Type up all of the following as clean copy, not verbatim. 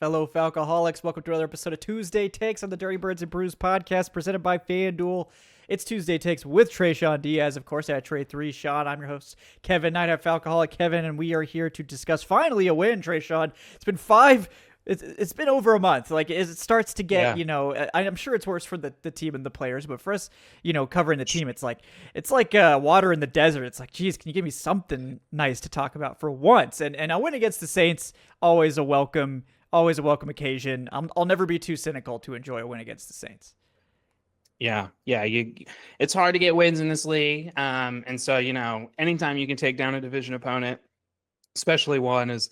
Fellow Falcoholics, welcome to another episode of Tuesday Takes on the Dirty Birds and Brews podcast presented by FanDuel. It's Tuesday Takes with Tre'Shon Diaz, of course, at Trey3Sean. I'm your host, Kevin Knight, Falcoholic Kevin, and we are here to discuss finally a win, Tre'Shon. It's been over a month. Like, as it starts to get, I'm sure it's worse for the team and the players, but for us, covering the team, it's like water in the desert. It's like, geez, can you give me something nice to talk about for once? And a win against the Saints, always a welcome occasion. I'll never be too cynical to enjoy a win against the Saints. Yeah. It's hard to get wins in this league. And so, anytime you can take down a division opponent, especially one as,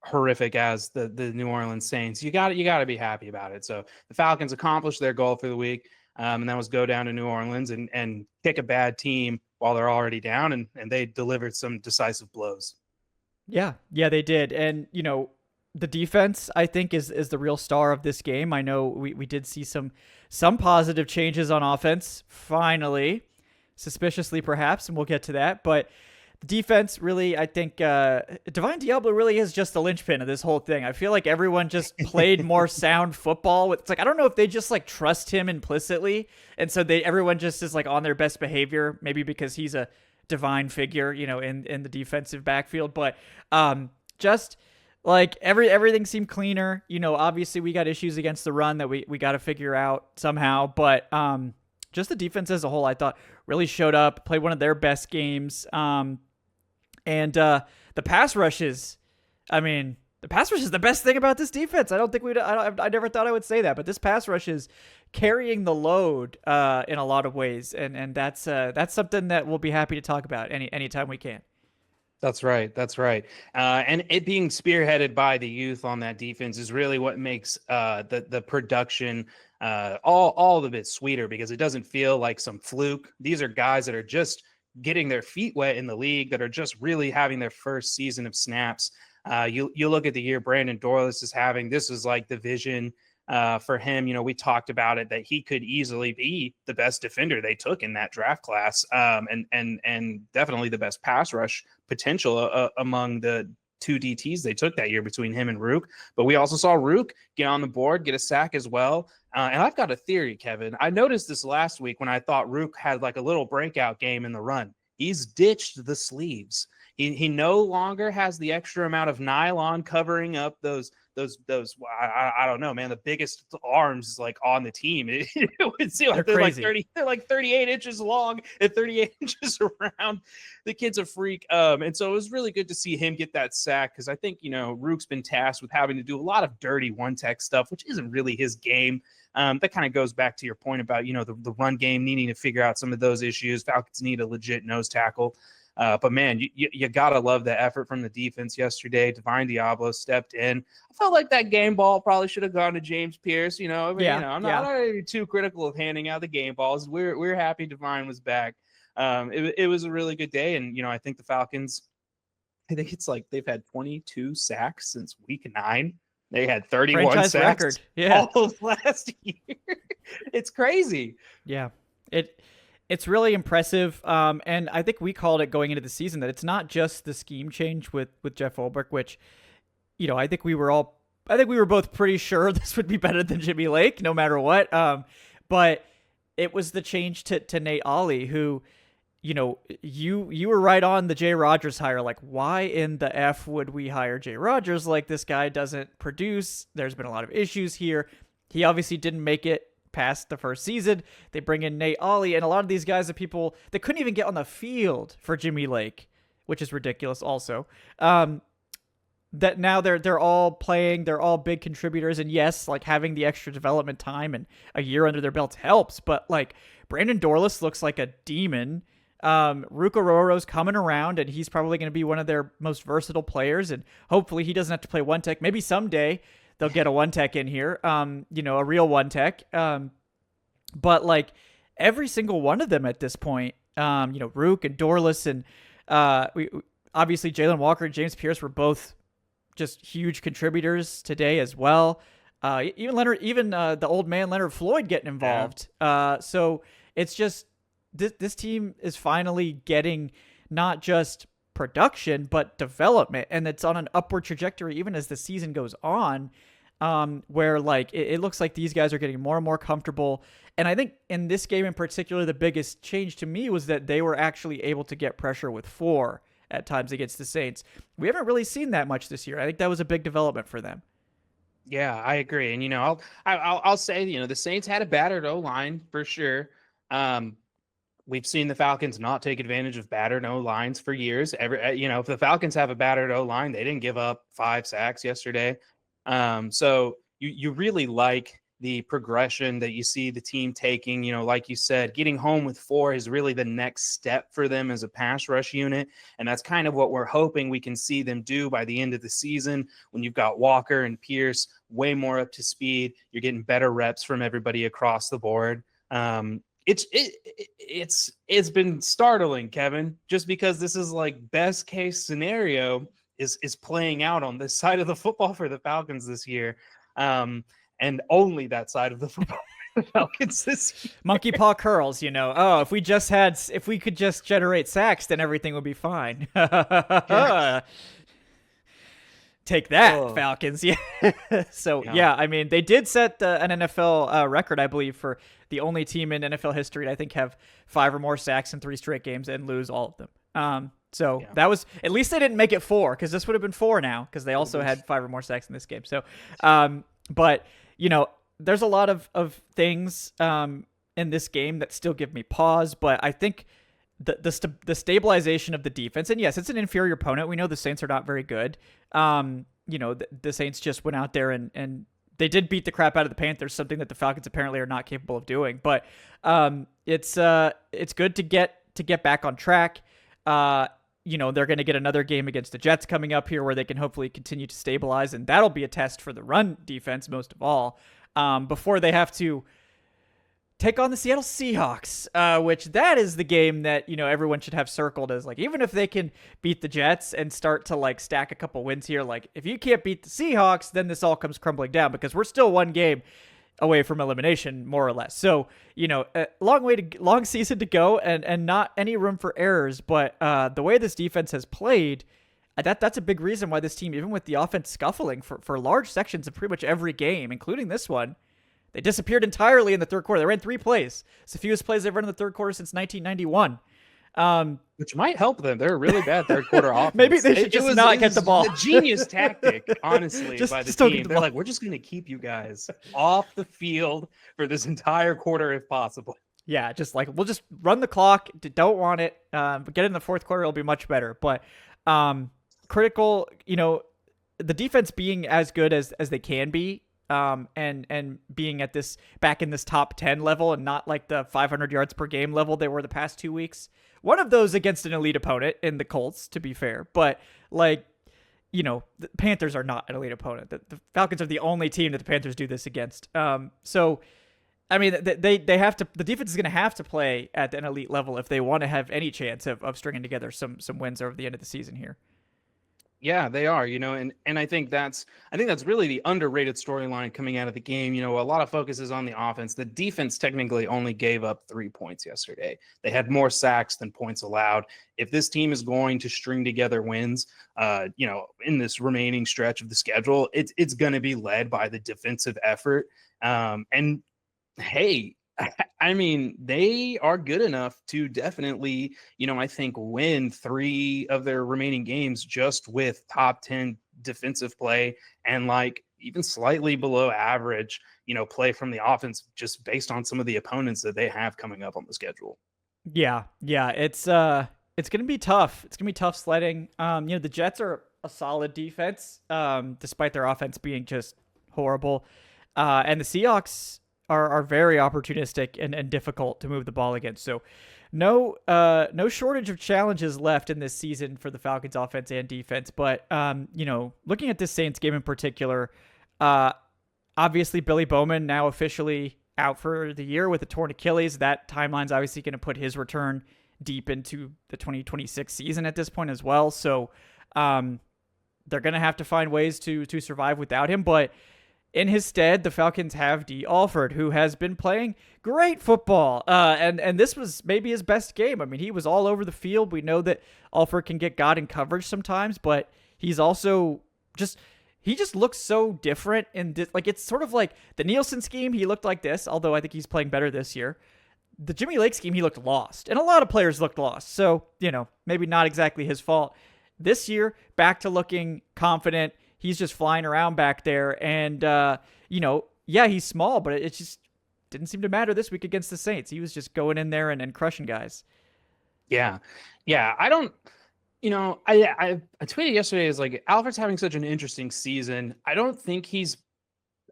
horrific as the New Orleans Saints, you got to be happy about it. So the Falcons accomplished their goal for the week. And that was go down to New Orleans and kick a bad team while they're already down. And they delivered some decisive blows. Yeah, they did. And, the defense, I think, is the real star of this game. I know we did see some positive changes on offense, finally, suspiciously perhaps, and we'll get to that. But the defense really, I think, Divine Diablo really is just the linchpin of this whole thing. I feel like everyone just played more sound football. It's like, I don't know if they just like trust him implicitly, and so everyone just is like on their best behavior, maybe because he's a divine figure, in the defensive backfield. But just like everything seemed cleaner. Obviously we got issues against the run that we got to figure out somehow. But just the defense as a whole, I thought really showed up, played one of their best games. And the pass rushes, the pass rush is the best thing about this defense. I never thought I would say that, but this pass rush is carrying the load in a lot of ways. And that's something that we'll be happy to talk about anytime we can. That's right. And it being spearheaded by the youth on that defense is really what makes the production all the bit sweeter, because it doesn't feel like some fluke. These are guys that are just getting their feet wet in the league, that are just really having their first season of snaps. You look at the year Brandon Dorlus is having. This is like the vision for him. We talked about it, that he could easily be the best defender they took in that draft class, and definitely the best pass rush potential among the two DTs they took that year between him and Rook. But we also saw Rook get on the board, get a sack as well. And I've got a theory, Kevin. I noticed this last week when I thought Rook had like a little breakout game in the run. He's ditched the sleeves. He no longer has the extra amount of nylon covering up those I don't know, man, the biggest arms is like on the team. It would seem like they're like 30, they're like 38 inches long and 38 inches around. The kid's a freak. And so it was really good to see him get that sack, because I think, Rook's been tasked with having to do a lot of dirty one-tech stuff, which isn't really his game. That kind of goes back to your point about, the run game needing to figure out some of those issues. Falcons need a legit nose tackle. But man, you gotta love the effort from the defense yesterday. Divine Diablo stepped in. I felt like that game ball probably should have gone to James Pierce. I'm not too critical of handing out the game balls. We're happy Divine was back. It was a really good day, and I think the Falcons, I think it's like they've had 22 sacks since week 9. They had 31 franchise sacks record. all of last year. It's crazy. Yeah, It's really impressive, and I think we called it going into the season that it's not just the scheme change with Jeff Ulbrich, which, I think we were both pretty sure this would be better than Jimmy Lake, no matter what. But it was the change to Nate Ollie, who, you were right on the Jay Rodgers hire. Like, why in the F would we hire Jay Rodgers? Like, this guy doesn't produce. There's been a lot of issues here. He obviously didn't make it past the first season. They bring in Nate Ollie, and a lot of these guys are people that couldn't even get on the field for Jimmy Lake, which is ridiculous also. That now they're all playing, they're all big contributors, and yes, like having the extra development time and a year under their belt helps, but like Brandon Dorlus looks like a demon. Rook Ororo's coming around, and he's probably going to be one of their most versatile players, and hopefully he doesn't have to play one tech. Maybe someday they'll get a one tech in here, a real one tech. But like every single one of them at this point, Rook and Dorlus and obviously Jalen Walker and James Pierce were both just huge contributors today as well. Even the old man Leonard Floyd getting involved. Yeah. So it's just this team is finally getting not just production, but development. And it's on an upward trajectory even as the season goes on, where like it looks like these guys are getting more and more comfortable. And I think in this game in particular, the biggest change to me was that they were actually able to get pressure with 4 at times against the Saints. We haven't really seen that much this year. I think that was a big development for them. Yeah, I agree. And I'll say, the Saints had a battered O-line for sure. We've seen the Falcons not take advantage of battered O-lines for years. If the Falcons have a battered O-line, they didn't give up 5 sacks yesterday. So you really like the progression that you see the team taking. Like you said, getting home with 4 is really the next step for them as a pass rush unit. And that's kind of what we're hoping we can see them do by the end of the season, when you've got Walker and Pierce way more up to speed. You're getting better reps from everybody across the board. It's been startling, Kevin, just because this is like best case scenario is playing out on this side of the football for the Falcons this year. And only that side of the football for the Falcons this year. Monkey paw curls, if we could just generate sacks, then everything would be fine. Take that, Falcons. Yeah. So, yeah, I mean, they did set an NFL record, I believe, for the only team in NFL history to, I think, have 5 or more sacks in 3 straight games and lose all of them. That was, at least they didn't make it 4, because this would have been 4 now, because they also had 5 or more sacks in this game. So, but, there's a lot of things in this game that still give me pause, but I think the stabilization of the defense, and yes, it's an inferior opponent. We know the Saints are not very good. The Saints just went out there and they did beat the crap out of the Panthers, something that the Falcons apparently are not capable of doing. But it's good to get back on track. They're going to get another game against the Jets coming up here where they can hopefully continue to stabilize, and that'll be a test for the run defense most of all, before they have to take on the Seattle Seahawks, which that is the game that, everyone should have circled as like, even if they can beat the Jets and start to like stack a couple wins here, like if you can't beat the Seahawks, then this all comes crumbling down, because we're still 1 game away from elimination, more or less. So, a long season to go, and not any room for errors. But the way this defense has played, that's a big reason why this team, even with the offense scuffling for large sections of pretty much every game, including this one, they disappeared entirely in the third quarter. They ran 3 plays. It's the fewest plays they've run in the third quarter since 1991. Which might help them. They're a really bad third quarter offense. Maybe they should just not get the ball. A genius tactic, honestly, by the team. They're ball. like, we're just going to keep you guys off the field for this entire quarter if possible. Yeah, just like, we'll just run the clock. Don't want it. Get in the fourth quarter, it'll be much better. But critical, the defense being as good as they can be, and being at this, back in this top 10 level, and not like the 500 yards per game level they were the past 2 weeks. One of those against an elite opponent in the Colts, to be fair. But the Panthers are not an elite opponent. The Falcons are the only team that the Panthers do this against. So, I mean, they have to. The defense is going to have to play at an elite level if they want to have any chance of stringing together some wins over the end of the season here. Yeah, they are, and I think that's really the underrated storyline coming out of the game. A lot of focus is on the offense. The defense technically only gave up 3 points yesterday. They had more sacks than points allowed. If this team is going to string together wins, in this remaining stretch of the schedule, it's going to be led by the defensive effort. And hey, I mean, they are good enough to definitely, I think, win 3 of their remaining games just with top 10 defensive play and like even slightly below average, play from the offense, just based on some of the opponents that they have coming up on the schedule. Yeah. It's going to be tough. It's going to be tough sledding. The Jets are a solid defense, despite their offense being just horrible. And the Seahawks are very opportunistic and difficult to move the ball against. So no shortage of challenges left in this season for the Falcons offense and defense. But, looking at this Saints game in particular, obviously Billy Bowman now officially out for the year with a torn Achilles. That timeline's obviously going to put his return deep into the 2026 season at this point as well. So they're going to have to find ways to survive without him. But In his stead, the Falcons have D. Alford, who has been playing great football. And this was maybe his best game. I mean, he was all over the field. We know that Alford can get God in coverage sometimes, but he's also he just looks so different. And like, it's sort of like the Nielsen scheme. He looked like this, although I think he's playing better this year. The Jimmy Lake scheme, he looked lost. And a lot of players looked lost. So, maybe not exactly his fault. This year, back to looking confident. He's just flying around back there. And, yeah, he's small, but it just didn't seem to matter this week against the Saints. He was just going in there and crushing guys. Yeah. I don't, I tweeted yesterday is like, Alfred's having such an interesting season. I don't think he's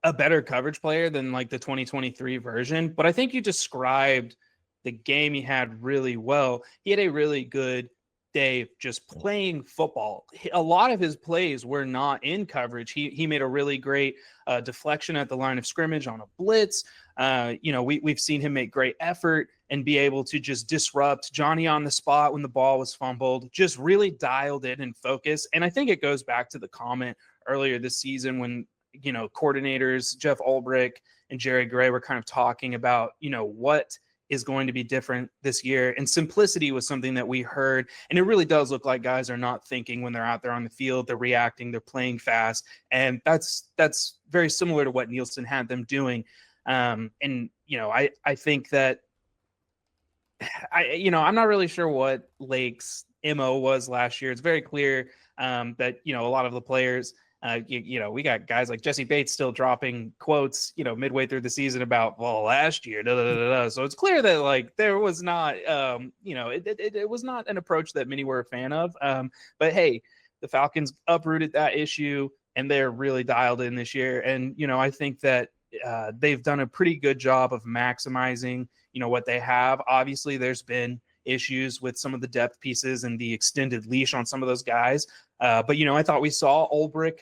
a better coverage player than like the 2023 version, but I think you described the game he had really well. He had a really good day just playing football. A lot of his plays were not in coverage. He made a really great deflection at the line of scrimmage on a blitz. We've seen him make great effort and be able to just disrupt Johnny on the spot when the ball was fumbled, just really dialed in and focused. And I think it goes back to the comment earlier this season when, coordinators, Jeff Ulbrich and Jerry Gray were kind of talking about, what is going to be different this year. And simplicity was something that we heard. And it really does look like guys are not thinking when they're out there on the field. They're reacting, they're playing fast. And that's very similar to what Nielsen had them doing. I think that I'm not really sure what Lake's MO was last year. It's very clear that, a lot of the players, we got guys like Jesse Bates still dropping quotes, midway through the season about, well, last year, So it's clear that like there was not, it was not an approach that many were a fan of. But hey, the Falcons uprooted that issue and they're really dialed in this year. And, I think that they've done a pretty good job of maximizing, what they have. Obviously, there's been issues with some of the depth pieces and the extended leash on some of those guys. But, I thought we saw Ulbrich,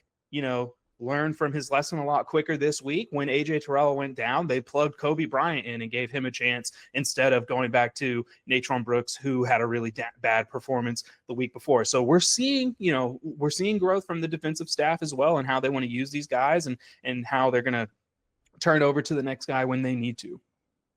learn from his lesson a lot quicker this week. When AJ Terrell went down, they plugged Kobe Bryant in and gave him a chance instead of going back to Natron Brooks, who had a really bad performance the week before. So we're seeing growth from the defensive staff as well and how they want to use these guys and how they're going to turn over to the next guy when they need to.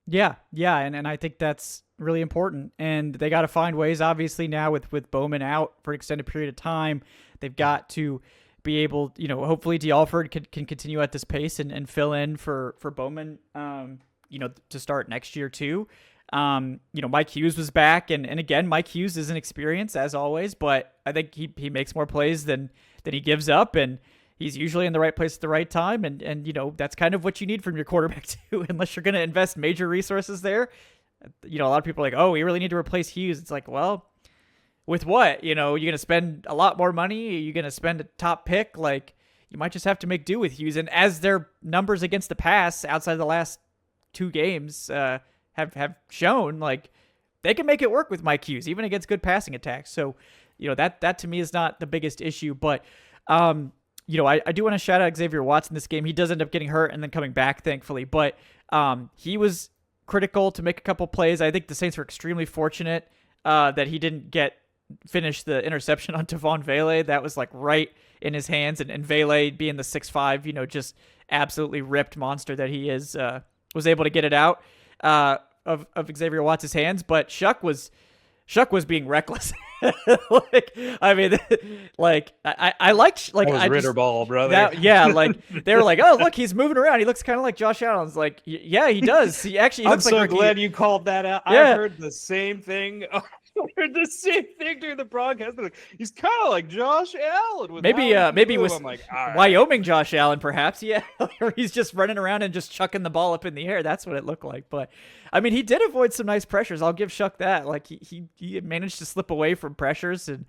Yeah. And I think that's really important. And they got to find ways, obviously, now with Bowman out for an extended period of time. They've got to be able, hopefully D. Alford can continue at this pace and fill in for Bowman, to start next year too. Mike Hughes was back, and again, Mike Hughes is an experience as always, but I think he makes more plays than he gives up, and he's usually in the right place at the right time, and that's kind of what you need from your quarterback too, unless you're going to invest major resources there. A lot of people are like, oh, we really need to replace Hughes. It's like, well, with what? You're going to spend a lot more money? Are you going to spend a top pick? Like, you might just have to make do with Hughes. And as their numbers against the pass outside of the last 2 games have shown, like, they can make it work with Mike Hughes, even against good passing attacks. So, that to me is not the biggest issue. But, I do want to shout out Xavier Watts in this game. He does end up getting hurt and then coming back, thankfully. But he was critical to make a couple plays. I think the Saints were extremely fortunate that he didn't finish the interception on Tavon Vele. That was like right in his hands, and Vele, being the 6'5", just absolutely ripped monster that he is, was able to get it out of Xavier Watts' hands. But Shuck was being reckless. I liked that was Ritter ball, brother. They were like, oh, look, he's moving around. He looks kind of like Josh Allen. It's like, yeah, he does. He actually looks I'm like so glad you called that out. Yeah. I heard the same thing. I heard the same thing during the broadcast. Like, he's kind of like Josh Allen. Maybe with like, right. Wyoming Josh Allen, perhaps. Yeah, he's just running around and just chucking the ball up in the air. That's what it looked like. But I mean, he did avoid some nice pressures. I'll give Shuck that. Like he managed to slip away from pressures, and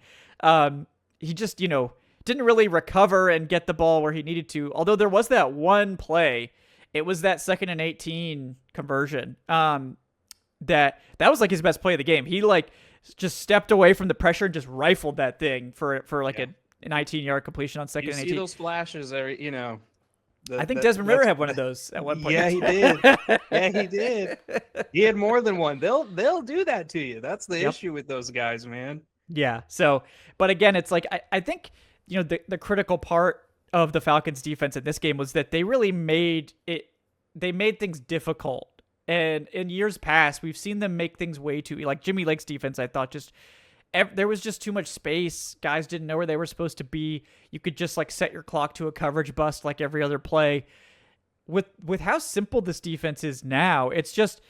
he just didn't really recover and get the ball where he needed to. Although there was that one play, it was that 2nd and 18 conversion. That was like his best play of the game. He just stepped away from the pressure and just rifled that thing for a 19-yard completion on 2nd and 18. You see those flashes, I think Desmond Ritter had one of those at one point. Yeah, he did. Yeah, he did. He had more than one. They'll do that to you. That's the issue with those guys, man. Yeah. So, but again, it's like I think the critical part of the Falcons defense in this game was that they really they made things difficult. And in years past, we've seen them make things way too, like Jimmy Lake's defense, I thought there was just too much space. Guys didn't know where they were supposed to be. You could just like set your clock to a coverage bust like every other play. With how simple this defense is now, it's just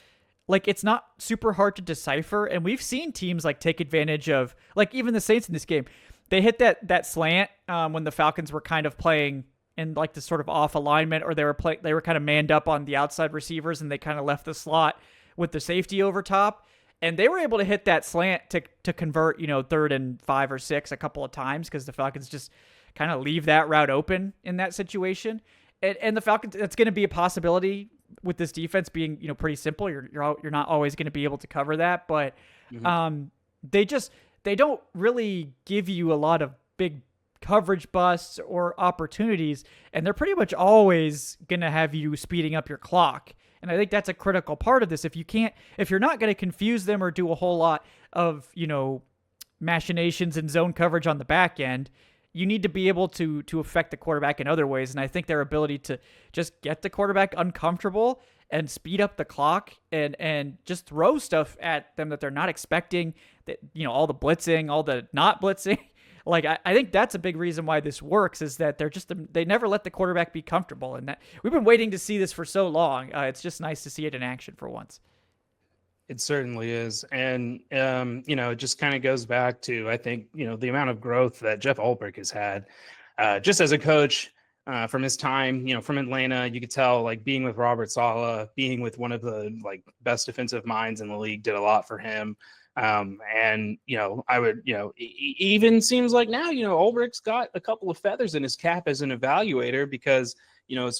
like it's not super hard to decipher. And we've seen teams like take advantage of, like even the Saints in this game. They hit that slant when the Falcons were kind of playing in like this sort of off alignment, or they were kind of manned up on the outside receivers, and they kind of left the slot with the safety over top, and they were able to hit that slant to convert 3rd and 5 or 6 a couple of times because the Falcons just kind of leave that route open in that situation. And the Falcons, that's going to be a possibility with this defense being pretty simple. You're not always going to be able to cover that, but they don't really give you a lot of big coverage busts or opportunities, and they're pretty much always going to have you speeding up your clock. And I think that's a critical part of this. If you're not going to confuse them or do a whole lot of, machinations and zone coverage on the back end, you need to be able to affect the quarterback in other ways. And I think their ability to just get the quarterback uncomfortable and speed up the clock and just throw stuff at them that they're not expecting, that, all the blitzing, all the not blitzing. Like, I think that's a big reason why this works, is that they never let the quarterback be comfortable. And that we've been waiting to see this for so long. It's just nice to see it in action for once. It certainly is. And, it just kind of goes back to, I think, the amount of growth that Jeff Ulbrich has had just as a coach from his time, from Atlanta. You could tell, like, being with Robert Saleh, being with one of the best defensive minds in the league did a lot for him. And, I would, even seems like now, Ulbrich's got a couple of feathers in his cap as an evaluator because,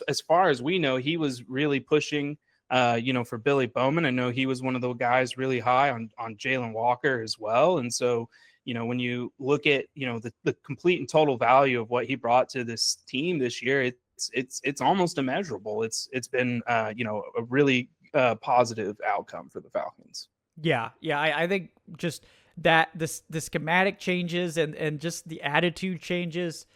as far as we know, he was really pushing, for Billy Bowman. I know he was one of the guys really high on Jalen Walker as well. And so, when you look at, the complete and total value of what he brought to this team this year, it's almost immeasurable. It's been, a really positive outcome for the Falcons. Yeah. I think just that the schematic changes and just the attitude changes,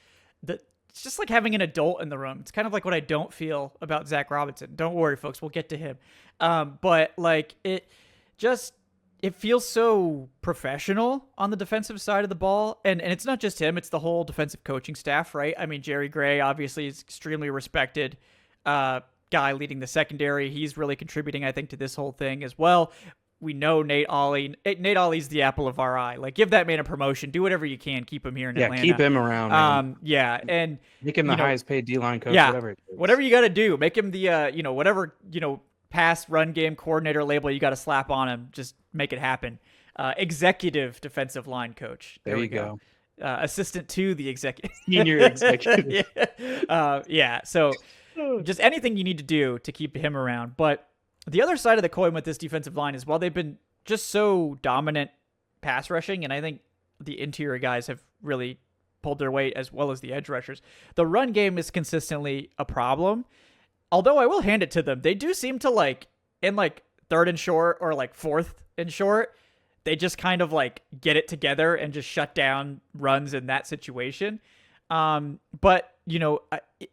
it's just like having an adult in the room. It's kind of like what I don't feel about Zach Robinson. Don't worry, folks, we'll get to him. But like it feels so professional on the defensive side of the ball. And it's not just him, it's the whole defensive coaching staff, right? I mean, Jerry Gray obviously is extremely respected guy leading the secondary. He's really contributing, I think, to this whole thing as well. We know Nate Ollie. Nate Ollie's the apple of our eye. Like, give that man a promotion. Do whatever you can. Keep him here in Atlanta. Yeah, keep him around. And make him the highest paid D-line coach. Yeah, whatever you got to do. Make him the whatever pass run game coordinator label you got to slap on him. Just make it happen. Executive defensive line coach. There you go. Assistant to the executive. Senior executive. Yeah. So just anything you need to do to keep him around, but. The other side of the coin with this defensive line is, while they've been just so dominant pass rushing, and I think the interior guys have really pulled their weight as well as the edge rushers, the run game is consistently a problem. Although I will hand it to them, they do seem to in 3rd and short or 4th and short, they just kind of get it together and just shut down runs in that situation. But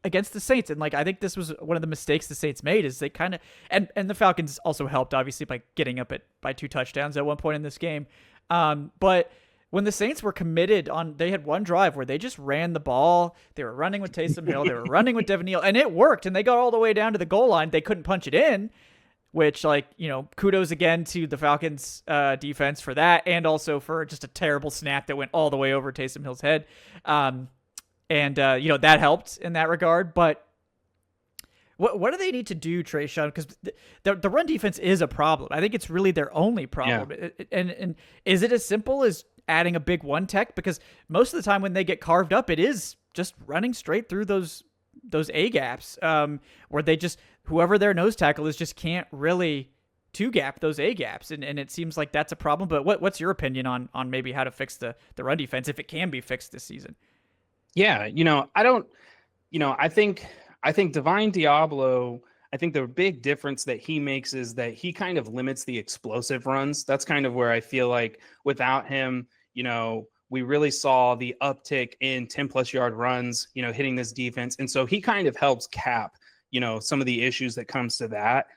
against the Saints, and I think this was one of the mistakes the Saints made, is they kind of, and the Falcons also helped obviously by getting up by 2 touchdowns at one point in this game. But when the Saints were committed they had one drive where they just ran the ball. They were running with Taysom Hill. They were running with Devin Neal, and it worked. And they got all the way down to the goal line. They couldn't punch it in, which kudos again to the Falcons defense for that. And also for just a terrible snap that went all the way over Taysom Hill's head. And that helped in that regard. But what do they need to do, Tre'Shon? Because the run defense is a problem. I think it's really their only problem. Yeah. And is it as simple as adding a big one tech? Because most of the time when they get carved up, it is just running straight through those A gaps, where they just, whoever their nose tackle is, just can't really two gap those A gaps. And it seems like that's a problem. But what's your opinion on maybe how to fix the run defense, if it can be fixed this season? Yeah, I think Divine Diablo, I think the big difference that he makes is that he kind of limits the explosive runs. That's kind of where I feel like without him, we really saw the uptick in 10 plus yard runs, hitting this defense. And so he kind of helps cap, some of the issues that comes to that.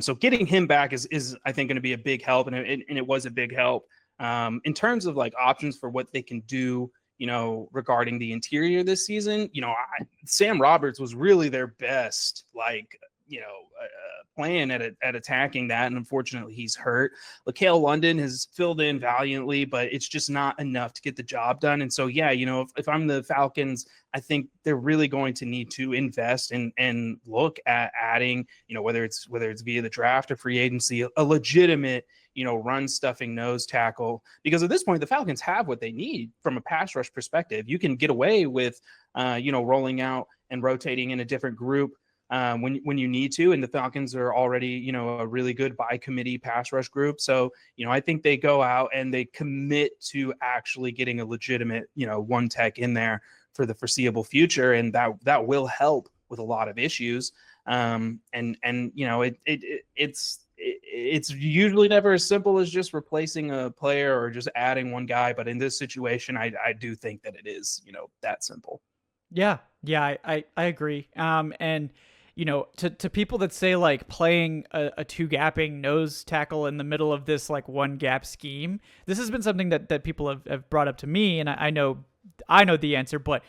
So getting him back is I think going to be a big help. And it was a big help. In terms of like options for what they can do, regarding the interior this season, Sam Roberts was really their best, plan at attacking that. And unfortunately, he's hurt. LaCale London has filled in valiantly, but it's just not enough to get the job done. And so, yeah, if I'm the Falcons, I think they're really going to need to invest and look at adding, whether it's via the draft or free agency, a legitimate, run stuffing nose tackle, because at this point, the Falcons have what they need from a pass rush perspective. You can get away with, rolling out and rotating in a different group when you need to. And the Falcons are already, a really good by committee pass rush group. So, I think they go out and they commit to actually getting a legitimate, one tech in there for the foreseeable future. And that will help with a lot of issues. It's usually never as simple as just replacing a player or just adding one guy. But in this situation, I do think that it is, that simple. Yeah. I agree. And to people that say like playing a two gapping nose tackle in the middle of this like one gap scheme, this has been something that people have brought up to me, and I know the answer, but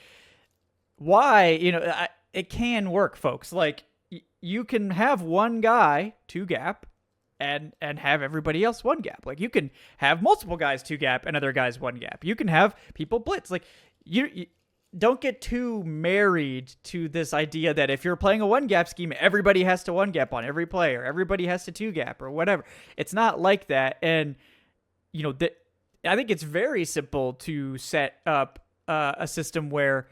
why, it can work, folks. Like you can have one guy two gap and have everybody else one gap. Like you can have multiple guys two gap and other guys one gap. You can have people blitz. Like you don't get too married to this idea that if you're playing a one gap scheme, everybody has to one gap on every player, everybody has to two gap or whatever. It's not like that. And I think it's very simple to set up a system where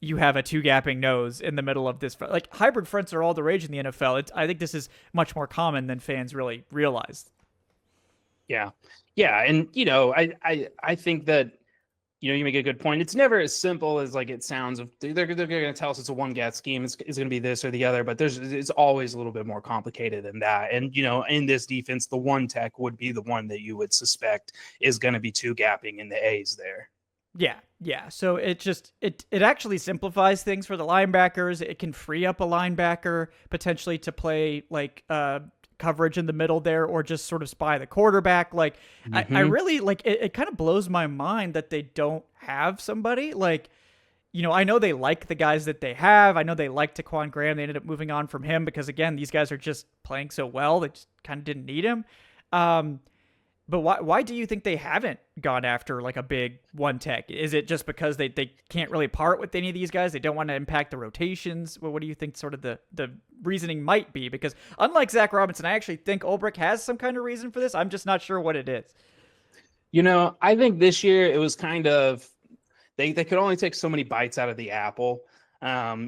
you have a two gapping nose in the middle of this. Like hybrid fronts are all the rage in the NFL. I think this is much more common than fans really realize. Yeah. And, I think that, you make a good point. It's never as simple as like it sounds. They're going to tell us it's a one gap scheme. It's going to be this or the other, but it's always a little bit more complicated than that. And, in this defense, the one tech would be the one that you would suspect is going to be two gapping in the A's there. Yeah. So it actually simplifies things for the linebackers. It can free up a linebacker potentially to play like coverage in the middle there, or just sort of spy the quarterback. Like I really like it kind of blows my mind that they don't have somebody like, I know they like the guys that they have. I know they like Taquan Graham. They ended up moving on from him because again, these guys are just playing so well. They just kind of didn't need him. But why do you think they haven't gone after like a big one tech? Is it just because they can't really part with any of these guys? They don't want to impact the rotations? Well, what do you think sort of the reasoning might be? Because unlike Zach Robinson, I actually think Ulbrich has some kind of reason for this. I'm just not sure what it is. I think this year it was kind of, they could only take so many bites out of the apple.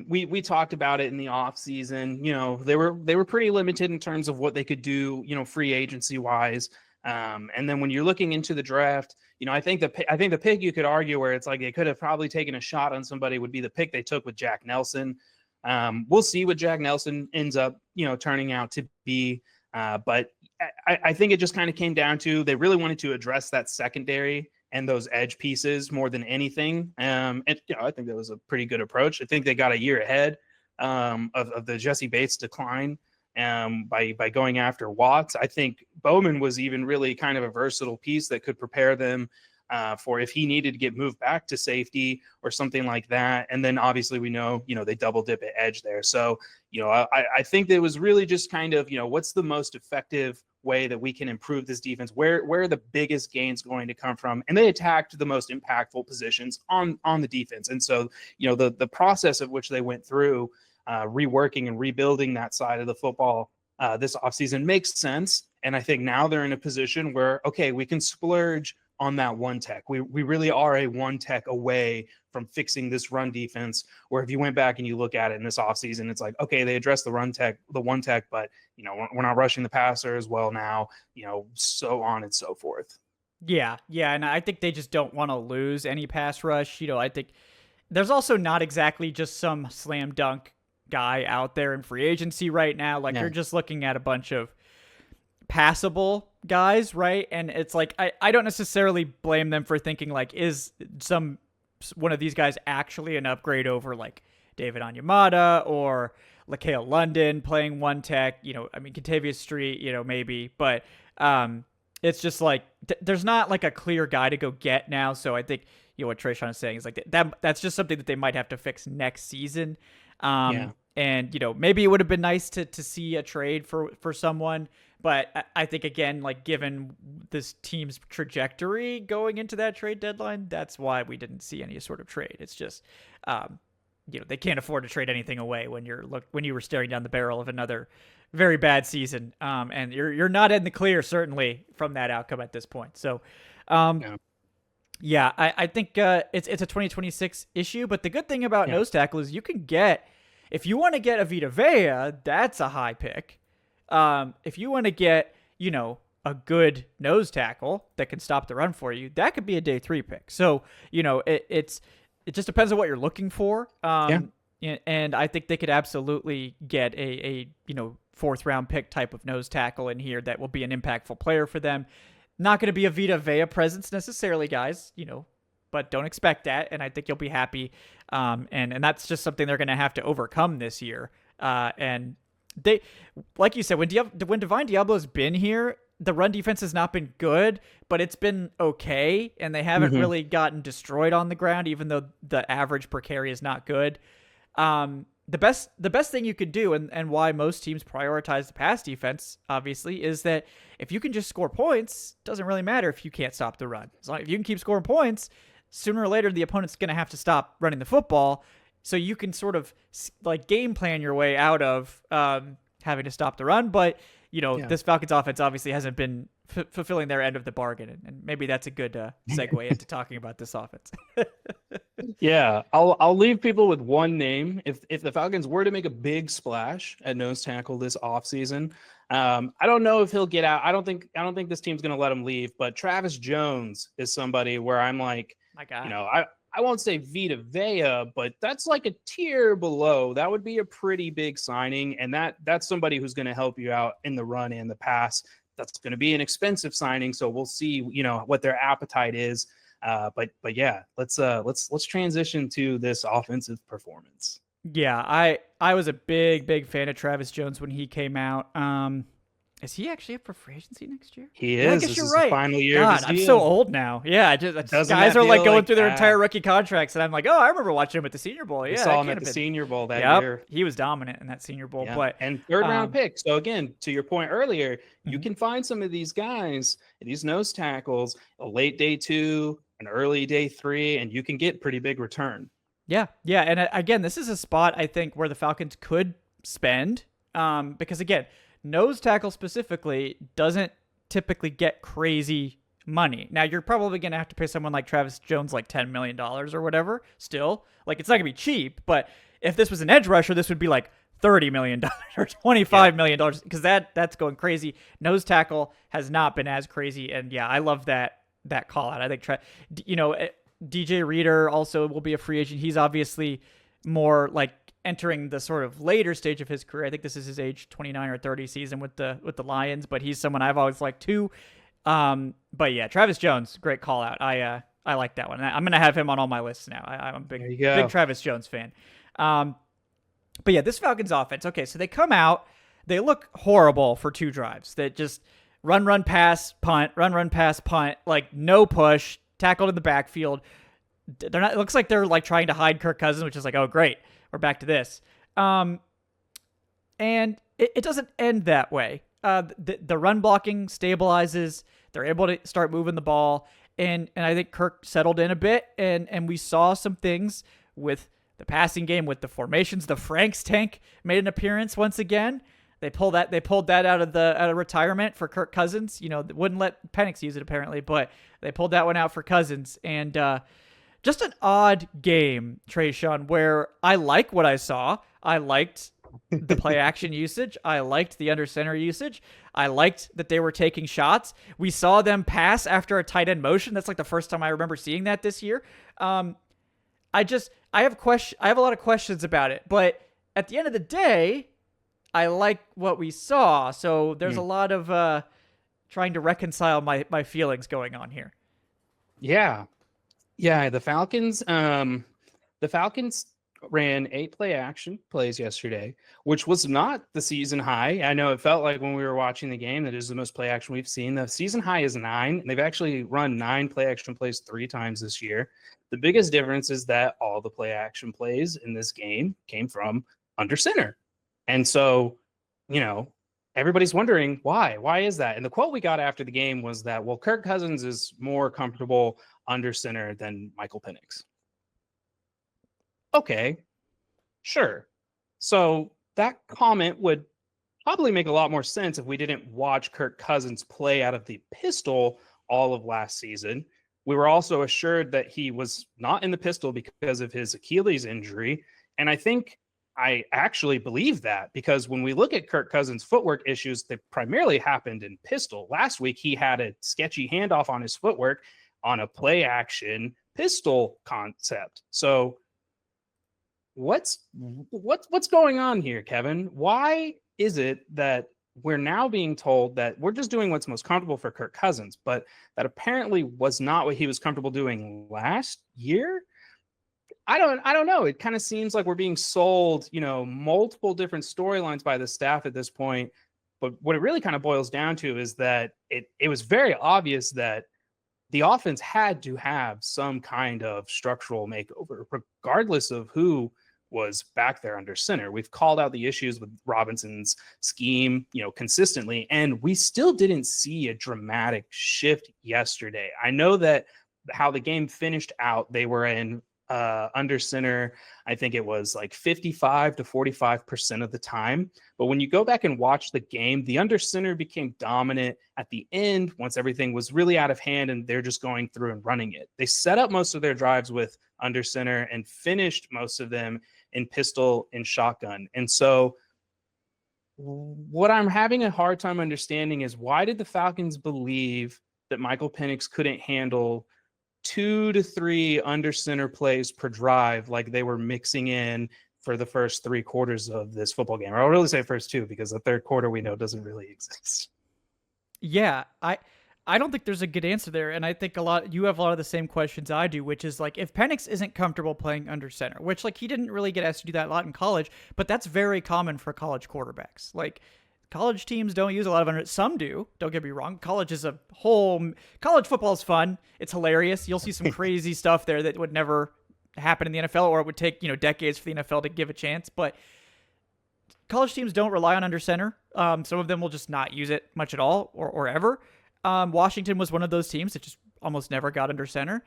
We talked about it in the off season. They were pretty limited in terms of what they could do, free agency wise. And then when you're looking into the draft, I think the pick you could argue where it's like they could have probably taken a shot on somebody would be the pick they took with Jack Nelson. We'll see what Jack Nelson ends up, turning out to be. But I think it just kind of came down to they really wanted to address that secondary and those edge pieces more than anything. And I think that was a pretty good approach. I think they got a year ahead of the Jesse Bates decline. By going after Watts. I think Bowman was even really kind of a versatile piece that could prepare them for if he needed to get moved back to safety or something like that. And then obviously we know, they double dip at edge there. So, I think that it was really just kind of, what's the most effective way that we can improve this defense? Where are the biggest gains going to come from? And they attacked the most impactful positions on the defense. And so, the process of which they went through reworking and rebuilding that side of the football this offseason makes sense. And I think now they're in a position where, okay, we can splurge on that one tech. We really are a one tech away from fixing this run defense, where if you went back and you look at it in this offseason, it's like, okay, they addressed the one tech, but, we're not rushing the passer as well now, so on and so forth. Yeah. And I think they just don't want to lose any pass rush. I think there's also not exactly just some slam dunk guy out there in free agency right now. Like You're just looking at a bunch of passable guys, right? And it's like I don't necessarily blame them for thinking like, is one of these guys actually an upgrade over like David Onyemata or LaKale London playing one tech? I mean, Contavious Street, maybe, but it's just like there's not like a clear guy to go get now. So I think what Tre'Shon is saying is like that's just something that they might have to fix next season. And maybe it would have been nice to see a trade for someone, but I think again, like given this team's trajectory going into that trade deadline, that's why we didn't see any sort of trade. It's just they can't afford to trade anything away when you were staring down the barrel of another very bad season, and you're not in the clear certainly from that outcome at this point. So yeah, I think it's a 2026 issue, but the good thing about nose tackle is you can get, if you want to get a Vita Vea, that's a high pick. If you want to get, a good nose tackle that can stop the run for you, that could be a day 3 pick. So, it just depends on what you're looking for. And I think they could absolutely get a 4th round pick type of nose tackle in here that will be an impactful player for them. Not going to be a Vita Vea presence necessarily, guys, but don't expect that. And I think you'll be happy. And that's just something they're going to have to overcome this year. And they, like you said, when Divine Diablo's been here, the run defense has not been good, but it's been okay. And they haven't really gotten destroyed on the ground, even though the average per carry is not good. The best thing you could do, and why most teams prioritize the pass defense, obviously, is that if you can just score points, it doesn't really matter if you can't stop the run. As long as you can keep scoring points, sooner or later the opponent's going to have to stop running the football, so you can sort of like game plan your way out of having to stop the run. But this Falcons offense obviously hasn't been fulfilling their end of the bargain, and maybe that's a good segue into talking about this offense. Yeah, I'll leave people with one name. If the Falcons were to make a big splash at nose tackle this offseason, I don't know if he'll get out. I don't think this team's going to let him leave. But Travis Jones is somebody where I'm like, my God, I won't say Vita Vea, but that's like a tier below. That would be a pretty big signing, and that's somebody who's going to help you out in the run and the pass. That's going to be an expensive signing, so we'll see, what their appetite is. But yeah, let's transition to this offensive performance. Yeah, I was a big fan of Travis Jones when he came out. Is he actually up for free agency next year? He is. Yeah, I guess this you're is right. The final year God, of his I'm deal. so old now. Yeah, guys are like going through their entire rookie contracts, and I'm like, oh, I remember watching him at the Senior Bowl. We Yeah, saw him at the Senior Bowl that year. He was dominant in that Senior Bowl. Yeah. And 3rd round pick. So again, to your point earlier, you can find some of these guys, these nose tackles, a late day 2, an early day 3, and you can get pretty big return. Yeah. And again, this is a spot I think where the Falcons could spend, because again, nose tackle specifically doesn't typically get crazy money. Now, you're probably going to have to pay someone like Travis Jones like $10 million or whatever still. Like, it's not going to be cheap, but if this was an edge rusher, this would be like $30 million or $25 million, because that's going crazy. Nose tackle has not been as crazy, and yeah, I love that call out. I think DJ Reader also will be a free agent. He's obviously more like entering the sort of later stage of his career. I think this is his age 29 or 30 season with the Lions, but he's someone I've always liked too. But yeah, Travis Jones, great call out. I like that one. I'm going to have him on all my lists now. I'm a big Travis Jones fan. But yeah, this Falcons offense. Okay, so they come out, they look horrible for 2 drives. They just run, pass, punt, run, pass, punt, like no push, tackled in the backfield. They're not. It looks like they're like trying to hide Kirk Cousins, which is like, oh great, we're back to this. And it doesn't end that way. The run blocking stabilizes. They're able to start moving the ball, and I think Kirk settled in a bit, and we saw some things with the passing game, with the formations. The Franks tank made an appearance once again. They pulled that out of retirement for Kirk Cousins. Wouldn't let Penix use it apparently, but they pulled that one out for Cousins. And just an odd game, Tre'Shon, where I like what I saw. I liked the play action usage. I liked the under center usage. I liked that they were taking shots. We saw them pass after a tight end motion. That's like the first time I remember seeing that this year. I have a lot of questions about it, but at the end of the day, I like what we saw. So there's a lot of trying to reconcile my feelings going on here. Yeah. Yeah, the Falcons ran 8 play action plays yesterday, which was not the season high. I know it felt like when we were watching the game that is the most play action we've seen. The season high is 9, and they've actually run 9 play action plays 3 times this year. The biggest difference is that all the play action plays in this game came from under center. And so, you know, everybody's wondering why. Why is that? And the quote we got after the game was that, well, Kirk Cousins is more comfortable under center than Michael Penix. Okay, sure. So that comment would probably make a lot more sense if we didn't watch Kirk Cousins play out of the pistol all of last season. We were also assured that he was not in the pistol because of his Achilles injury. And I think I actually believe that, because when we look at Kirk Cousins' footwork issues, they primarily happened in pistol. Last week, he had a sketchy handoff on his footwork on a play action pistol concept. So what's going on here, Kevin? Why is it that we're now being told that we're just doing what's most comfortable for Kirk Cousins, but that apparently was not what he was comfortable doing last year? I don't know. It kind of seems like we're being sold, multiple different storylines by the staff at this point. But what it really kind of boils down to is that it was very obvious that the offense had to have some kind of structural makeover, regardless of who was back there under center. We've called out the issues with Robinson's scheme, consistently, and we still didn't see a dramatic shift yesterday. I know that how the game finished out, they were in under center, I think it was like 55 to 45% of the time. But when you go back and watch the game, the under center became dominant at the end once everything was really out of hand and they're just going through and running it. They set up most of their drives with under center and finished most of them in pistol and shotgun. And so what I'm having a hard time understanding is, why did the Falcons believe that Michael Penix couldn't handle 2 to 3 under center plays per drive like they were mixing in for the first 3 quarters of this football game? Or I'll really say first 2, because the third quarter we know doesn't really exist. Yeah, I don't think there's a good answer there, and I think you have a lot of the same questions I do, which is like, if Penix isn't comfortable playing under center, which like he didn't really get asked to do that a lot in college, but that's very common for college quarterbacks. Like, college teams don't use a lot of under. Some do. Don't get me wrong. College football is fun. It's hilarious. You'll see some crazy stuff there that would never happen in the NFL, or it would take decades for the NFL to give a chance. But college teams don't rely on under center. Some of them will just not use it much at all, or ever. Washington was one of those teams that just almost never got under center.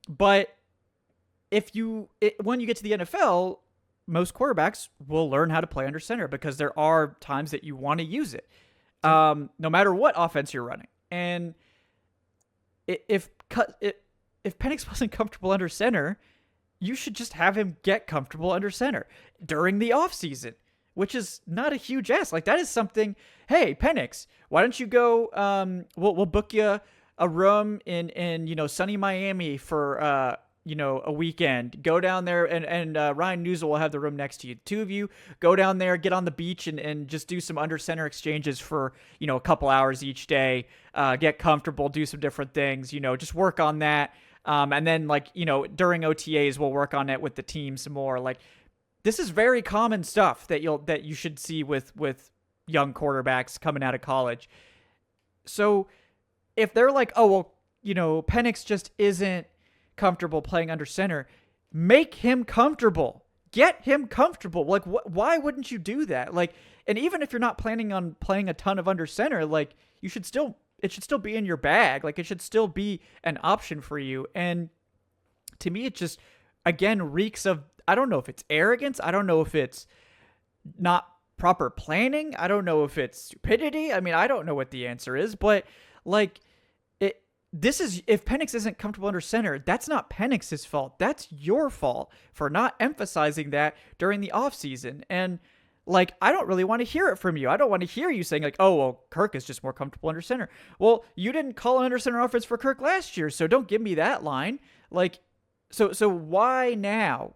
But when you get to the NFL, most quarterbacks will learn how to play under center, because there are times that you want to use it, no matter what offense you're running. And if Penix wasn't comfortable under center, you should just have him get comfortable under center during the offseason, which is not a huge ask. Like, that is something, hey, Penix, why don't you go, we'll book you a room in sunny Miami for, a weekend. Go down there, and Ryan Newsel will have the room next to you. The two of you go down there, get on the beach, and just do some under center exchanges for, a couple hours each day, get comfortable, do some different things, just work on that. And then during OTAs, we'll work on it with the team some more. Like, this is very common stuff that you should see with young quarterbacks coming out of college. So if they're like, oh, well, Penix just isn't comfortable playing under center, make him comfortable. Get him comfortable. Like, why wouldn't you do that? Like, and even if you're not planning on playing a ton of under center, like, it should still be in your bag. Like, it should still be an option for you. And to me, it just, again, reeks of, I don't know if it's arrogance. I don't know if it's not proper planning. I don't know if it's stupidity. I mean, I don't know what the answer is, but like, if Penix isn't comfortable under center, that's not Penix's fault. That's your fault for not emphasizing that during the offseason. And like, I don't really want to hear it from you. I don't want to hear you saying like, oh, well, Kirk is just more comfortable under center. Well, you didn't call an under center offense for Kirk last year, so don't give me that line. Like, So why now?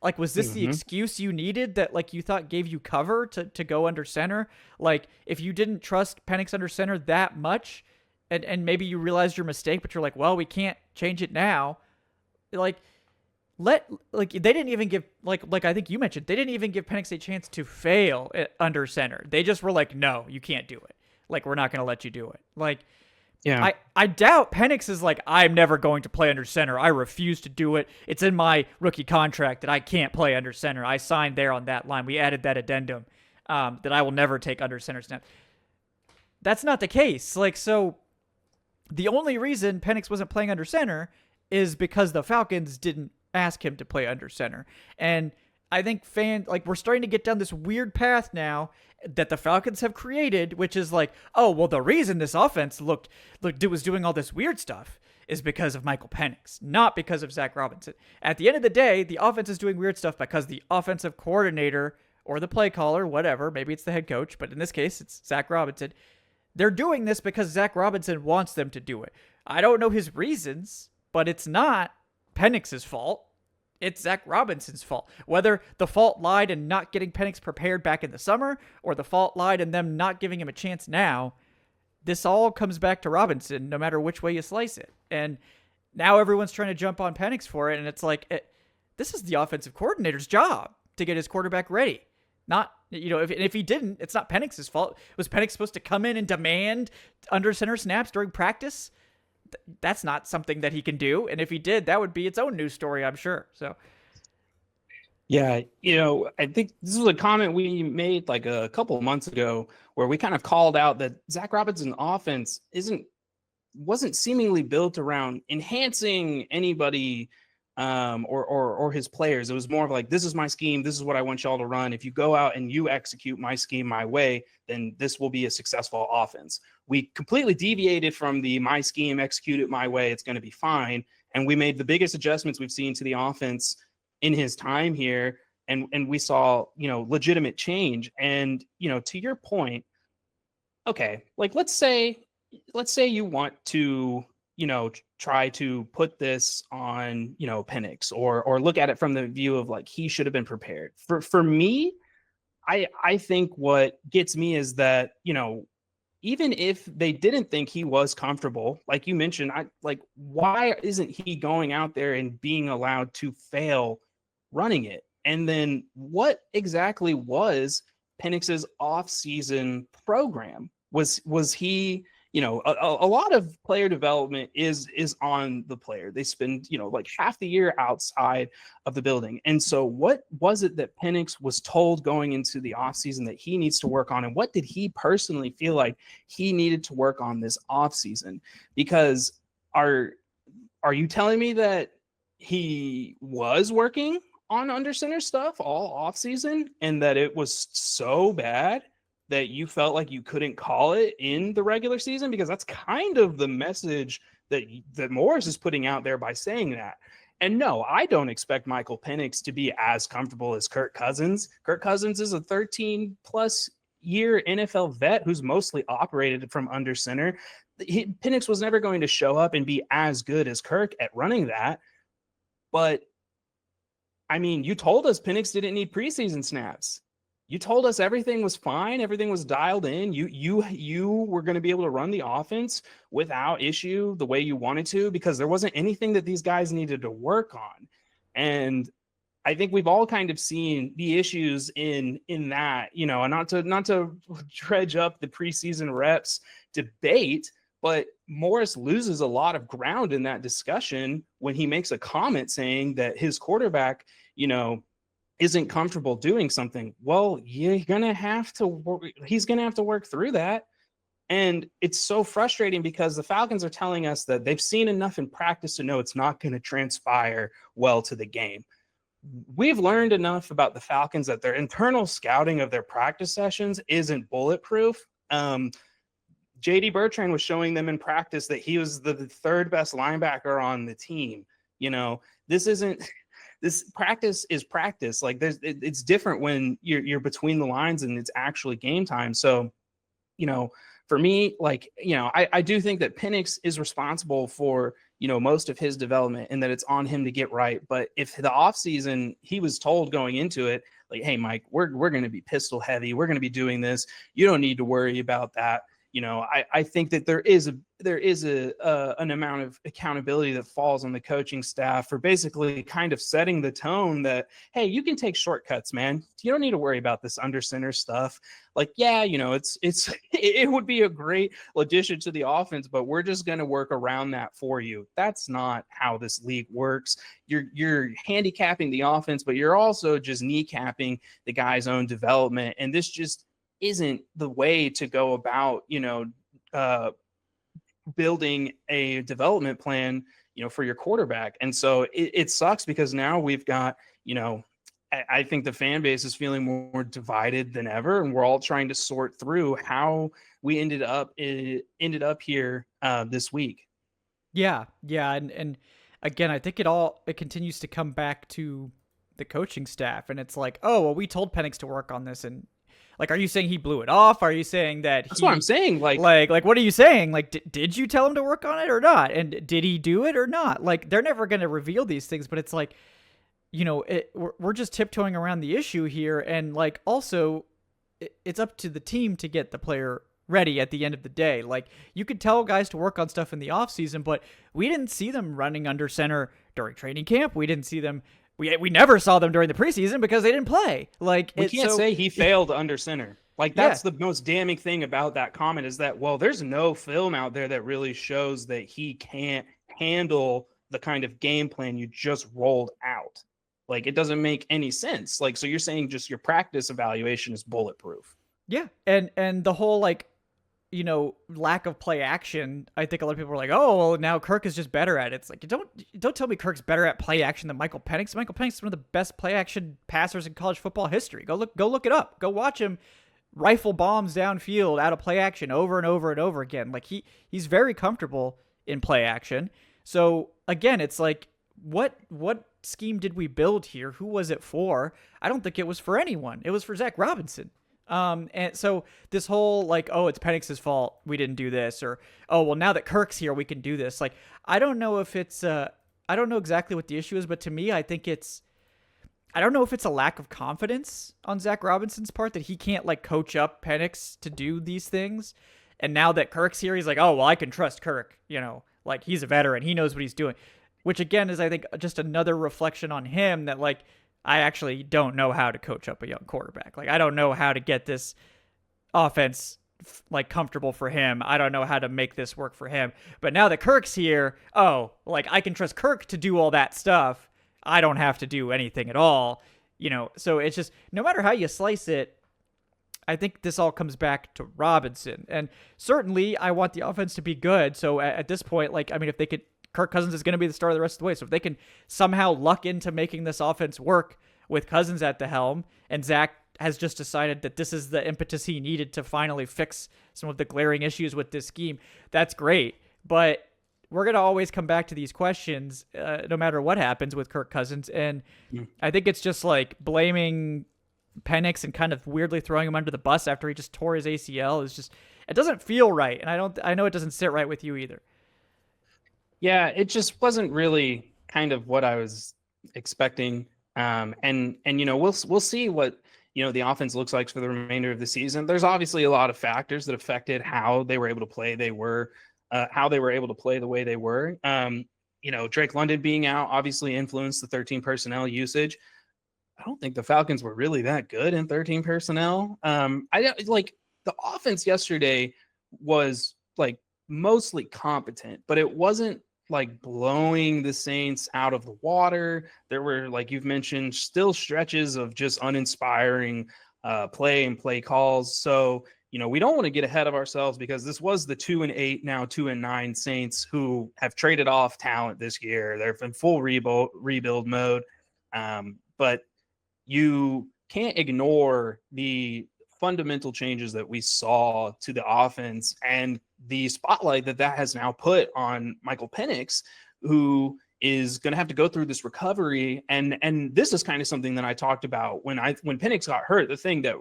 Like, was this the Hmm. excuse you needed that, like, you thought gave you cover to go under center? Like, if you didn't trust Penix under center that much, and maybe you realized your mistake, but you're like, well, we can't change it now. Like, they didn't even give, like I think you mentioned, they didn't even give Penix a chance to fail under center. They just were like, no, you can't do it. Like, we're not gonna let you do it. Like, Yeah. I doubt Penix is like, I'm never going to play under center. I refuse to do it. It's in my rookie contract that I can't play under center. I signed there on that line. We added that addendum that I will never take under center snap. That's not the case. Like, so the only reason Penix wasn't playing under center is because the Falcons didn't ask him to play under center. And I think we're starting to get down this weird path now that the Falcons have created, which is like, oh, well, the reason this offense was doing all this weird stuff is because of Michael Penix, not because of Zach Robinson. At the end of the day, the offense is doing weird stuff because the offensive coordinator or the play caller, whatever, maybe it's the head coach, but in this case, it's Zach Robinson. They're doing this because Zach Robinson wants them to do it. I don't know his reasons, but it's not Penix's fault. It's Zach Robinson's fault. Whether the fault lied in not getting Penix prepared back in the summer or the fault lied in them not giving him a chance now, this all comes back to Robinson no matter which way you slice it. And now everyone's trying to jump on Penix for it, and it's like, this is the offensive coordinator's job to get his quarterback ready. Not, if he didn't, it's not Penix's fault. Was Penix supposed to come in and demand under center snaps during practice? That's not something that he can do. And if he did, that would be its own news story, I'm sure. So, Yeah, I think this was a comment we made like a couple of months ago where we kind of called out that Zach Robinson's offense wasn't seemingly built around enhancing anybody or his players. It was more of like, this is my scheme, this is what I want y'all to run. If you go out and you execute my scheme my way, then this will be a successful offense. We completely deviated from the my scheme, execute it my way, it's going to be fine. And we made the biggest adjustments we've seen to the offense in his time here. And we saw, legitimate change. And, to your point, okay, like let's say you want to, try to put this on, Penix or look at it from the view of like, he should have been prepared. For me, I think what gets me is that, even if they didn't think he was comfortable, like you mentioned, why isn't he going out there and being allowed to fail running it? And then what exactly was Penix's off-season program? Was he, a lot of player development is on the player. They spend, like half the year outside of the building. And so what was it that Penix was told going into the offseason that he needs to work on? And what did he personally feel like he needed to work on this offseason? Because are you telling me that he was working on under center stuff all offseason and that it was so bad that you felt like you couldn't call it in the regular season? Because that's kind of the message that Morris is putting out there by saying that. And no, I don't expect Michael Penix to be as comfortable as Kirk Cousins. Kirk Cousins is a 13 plus year NFL vet who's mostly operated from under center. Penix was never going to show up and be as good as Kirk at running that. But I mean, you told us Penix didn't need preseason snaps. You told us everything was fine. Everything was dialed in. You were going to be able to run the offense without issue the way you wanted to, because there wasn't anything that these guys needed to work on. And I think we've all kind of seen the issues in that, and not to dredge up the preseason reps debate, but Morris loses a lot of ground in that discussion when he makes a comment saying that his quarterback, isn't comfortable doing something. Well, he's going to have to work through that. And it's so frustrating because the Falcons are telling us that they've seen enough in practice to know it's not going to transpire well to the game. We've learned enough about the Falcons that their internal scouting of their practice sessions isn't bulletproof. JD Bertrand was showing them in practice that he was the third best linebacker on the team. This practice is practice. Like it's different when you're between the lines and it's actually game time. So, for me, I do think that Penix is responsible for, most of his development and that it's on him to get right. But if the offseason, he was told going into it, like, hey, Mike, we're going to be pistol heavy. We're going to be doing this. You don't need to worry about that. I think that there is an amount of accountability that falls on the coaching staff for basically kind of setting the tone that, hey, you can take shortcuts, man. You don't need to worry about this under center stuff. Like, yeah, it would be a great addition to the offense, but we're just going to work around that for you. That's not how this league works. You're handicapping the offense, but you're also just kneecapping the guy's own development. And this just isn't the way to go about, building a development plan, for your quarterback. And so it sucks because now we've got, I think the fan base is feeling more divided than ever. And we're all trying to sort through how we ended up here this week. Yeah. And again, I think it continues to come back to the coaching staff. And it's like, oh, well, we told Penix to work on this, and like, are you saying he blew it off? Are you saying that that's what I'm saying? Like, what are you saying? Like, did you tell him to work on it or not? And did he do it or not? Like, they're never going to reveal these things, but it's like, we're just tiptoeing around the issue here. And like, also it's up to the team to get the player ready at the end of the day. Like, you could tell guys to work on stuff in the off season, but we didn't see them running under center during training camp. We didn't see them. We never saw them during the preseason because they didn't play. Like, we can't say he failed under center. Like, that's the most damning thing about that comment is that, well, there's no film out there that really shows that he can't handle the kind of game plan you just rolled out. Like, it doesn't make any sense. Like, so you're saying just your practice evaluation is bulletproof. Yeah. And the whole, like, lack of play action. I think a lot of people are like, oh, well, now Kirk is just better at it. It's like, don't tell me Kirk's better at play action than Michael Penix. Michael Penix is one of the best play action passers in college football history. Go look it up. Go watch him rifle bombs downfield out of play action over and over and over again. Like, he's very comfortable in play action. So again, it's like, what scheme did we build here? Who was it for? I don't think it was for anyone. It was for Zach Robinson. And so this whole, like, oh, it's Penix's fault we didn't do this, or, oh, well, now that Kirk's here, we can do this. Like, I don't know if it's, I don't know exactly what the issue is, but to me, I think I don't know if it's a lack of confidence on Zach Robinson's part that he can't, like, coach up Penix to do these things. And now that Kirk's here, he's like, oh, well, I can trust Kirk, like, he's a veteran. He knows what he's doing, which again is, I think, just another reflection on him that, like, I actually don't know how to coach up a young quarterback. Like, I don't know how to get this offense, like, comfortable for him. I don't know how to make this work for him. But now that Kirk's here, oh, like, I can trust Kirk to do all that stuff. I don't have to do anything at all. So it's just, no matter how you slice it, I think this all comes back to Robinson. And certainly I want the offense to be good. So at this point, like, I mean, if they could, Kirk Cousins is going to be the starter the rest of the way. So if they can somehow luck into making this offense work with Cousins at the helm, and Zach has just decided that this is the impetus he needed to finally fix some of the glaring issues with this scheme, that's great. But we're going to always come back to these questions no matter what happens with Kirk Cousins. And I think it's just like blaming Penix and kind of weirdly throwing him under the bus after he just tore his ACL is just, it doesn't feel right. And I know it doesn't sit right with you either. Yeah, it just wasn't really kind of what I was expecting. And we'll see what the offense looks like for the remainder of the season. There's obviously a lot of factors that affected how they were able to play. How they were able to play the way they were. Drake London being out obviously influenced the 13 personnel usage. I don't think the Falcons were really that good in 13 personnel. The offense yesterday was like mostly competent, but it wasn't like blowing the Saints out of the water. There were, like you've mentioned, still stretches of just uninspiring play and play calls. So, we don't want to get ahead of ourselves because this was the 2-8, now 2-9 Saints who have traded off talent this year. They're in full rebuild mode. But you can't ignore the fundamental changes that we saw to the offense and the spotlight that has now put on Michael Penix, who is going to have to go through this recovery. And this is kind of something that I talked about when Penix got hurt. The thing that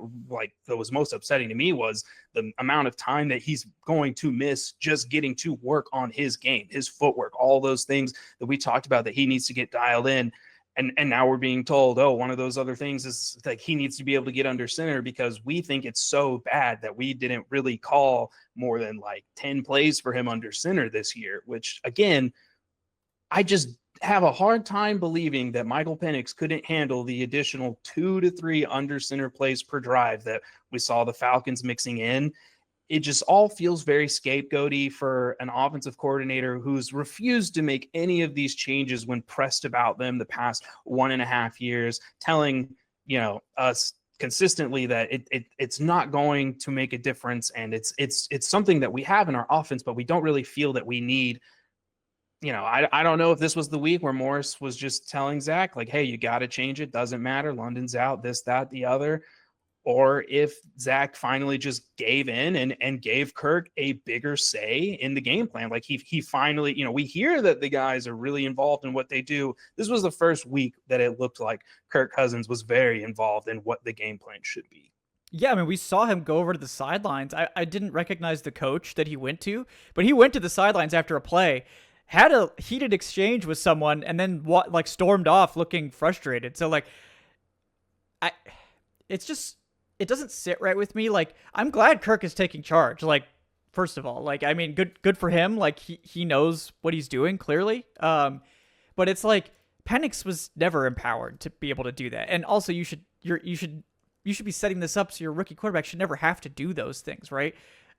was most upsetting to me was the amount of time that he's going to miss just getting to work on his game, his footwork, all those things that we talked about that he needs to get dialed in. And now we're being told, oh, one of those other things is like he needs to be able to get under center because we think it's so bad that we didn't really call more than like 10 plays for him under center this year, which again, I just have a hard time believing that Michael Penix couldn't handle the additional 2 to 3 under center plays per drive that we saw the Falcons mixing in. It just all feels very scapegoaty for an offensive coordinator who's refused to make any of these changes when pressed about them the past 1.5 years, telling, us consistently that it's not going to make a difference. And it's something that we have in our offense, but we don't really feel that we need. I don't know if this was the week where Morris was just telling Zach, like, hey, you got to change it. Doesn't matter. London's out, this, that, the other. Or if Zach finally just gave in and gave Kirk a bigger say in the game plan. Like he finally, we hear that the guys are really involved in what they do. This was the first week that it looked like Kirk Cousins was very involved in what the game plan should be. Yeah, I mean, we saw him go over to the sidelines. I didn't recognize the coach that he went to, but he went to the sidelines after a play, had a heated exchange with someone, and then stormed off looking frustrated. So it doesn't sit right with me. Like, I'm glad Kirk is taking charge. Like, first of all, I mean, good for him. Like he knows what he's doing clearly. But it's like Penix was never empowered to be able to do that. And also you should be setting this up so your rookie quarterback should never have to do those things, right?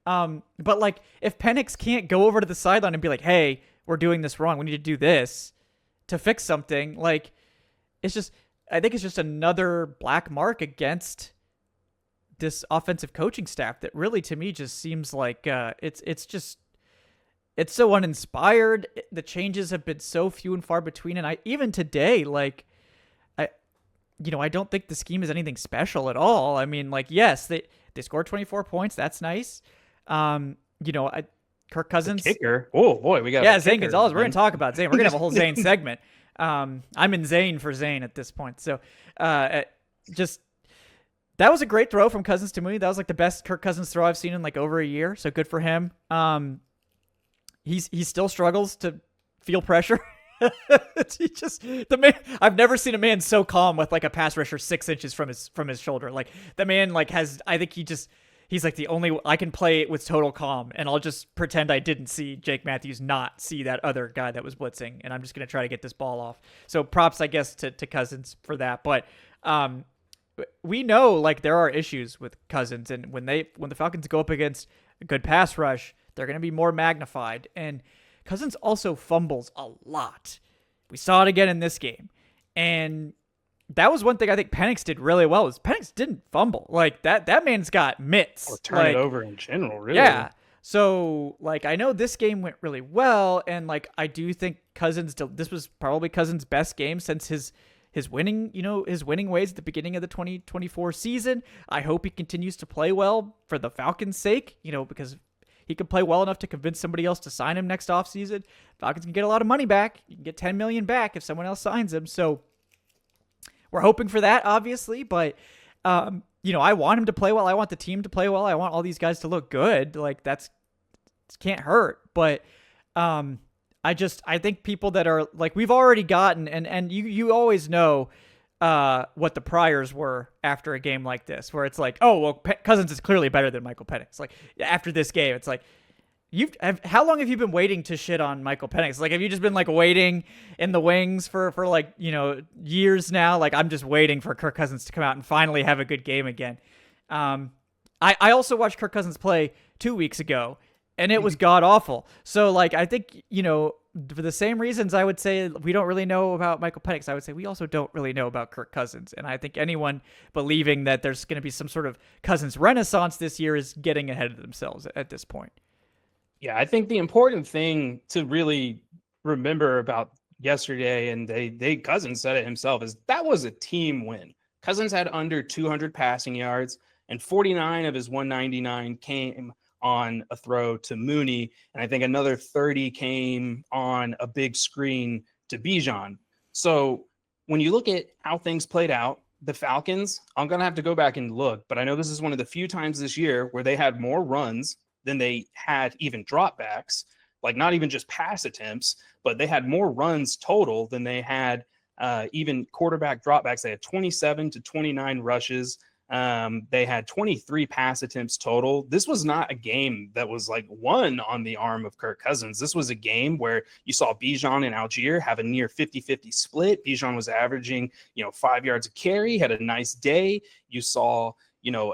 But like if Penix can't go over to the sideline and be like, hey, we're doing this wrong, we need to do this to fix something, like I think it's just another black mark against this offensive coaching staff that really to me just seems like it's so uninspired. The changes have been so few and far between, and even today, I don't think the scheme is anything special at all. I mean, yes, they scored 24 points. That's nice. Kirk Cousins. The kicker. Oh boy, we got Zane Gonzalez. We're gonna talk about Zane. We're gonna have a whole Zane segment. I'm in Zane for Zane at this point. So, that was a great throw from Cousins to Mooney. That was like the best Kirk Cousins throw I've seen in like over a year. So good for him. He still struggles to feel pressure. I've never seen a man so calm with like a pass rusher 6 inches from his shoulder. Like the man he's like the only, I can play it with total calm and I'll just pretend I didn't see Jake Matthews not see that other guy that was blitzing. And I'm just going to try to get this ball off. So props, I guess, to Cousins for that. But, we know like there are issues with Cousins, and when the Falcons go up against a good pass rush, they're going to be more magnified. And Cousins also fumbles a lot. We saw it again in this game. And that was one thing I think Penix did really well, is Penix didn't fumble. Like that man's got mitts. Or turn it over in general, really. Yeah. So I know this game went really well, and I do think this was probably Cousins' best game since his winning ways at the beginning of the 2024 season. I hope he continues to play well for the Falcons' sake, because he could play well enough to convince somebody else to sign him next offseason. Falcons can get a lot of money back. You can get $10 million back if someone else signs him. So we're hoping for that, obviously, but I want him to play well. I want the team to play well. I want all these guys to look good. It can't hurt, but I think people that are we've already gotten, and you always know what the priors were after a game like this, where it's like, oh, well, Cousins is clearly better than Michael Penix. After this game, it's like, how long have you been waiting to shit on Michael Penix? Have you just been waiting in the wings for years now? I'm just waiting for Kirk Cousins to come out and finally have a good game again. I also watched Kirk Cousins play 2 weeks ago, and it was god awful. So I think, for the same reasons I would say we don't really know about Michael Penix, I would say we also don't really know about Kirk Cousins. And I think anyone believing that there's going to be some sort of Cousins renaissance this year is getting ahead of themselves at this point. Yeah, I think the important thing to really remember about yesterday, and Cousins said it himself, is that was a team win. Cousins had under 200 passing yards, and 49 of his 199 came on a throw to Mooney, and I think another 30 came on a big screen to Bijan. So when you look at how things played out, the Falcons, I'm going to have to go back and look, but I know this is one of the few times this year where they had more runs than they had even dropbacks, like not even just pass attempts, but they had more runs total than they had even quarterback dropbacks. They had 27 to 29 rushes. They had 23 pass attempts total. This was not a game that was like won on the arm of Kirk Cousins. This was a game where you saw Bijan and Algier have a near 50-50 split. Bijan was averaging, 5 yards a carry, had a nice day. You saw,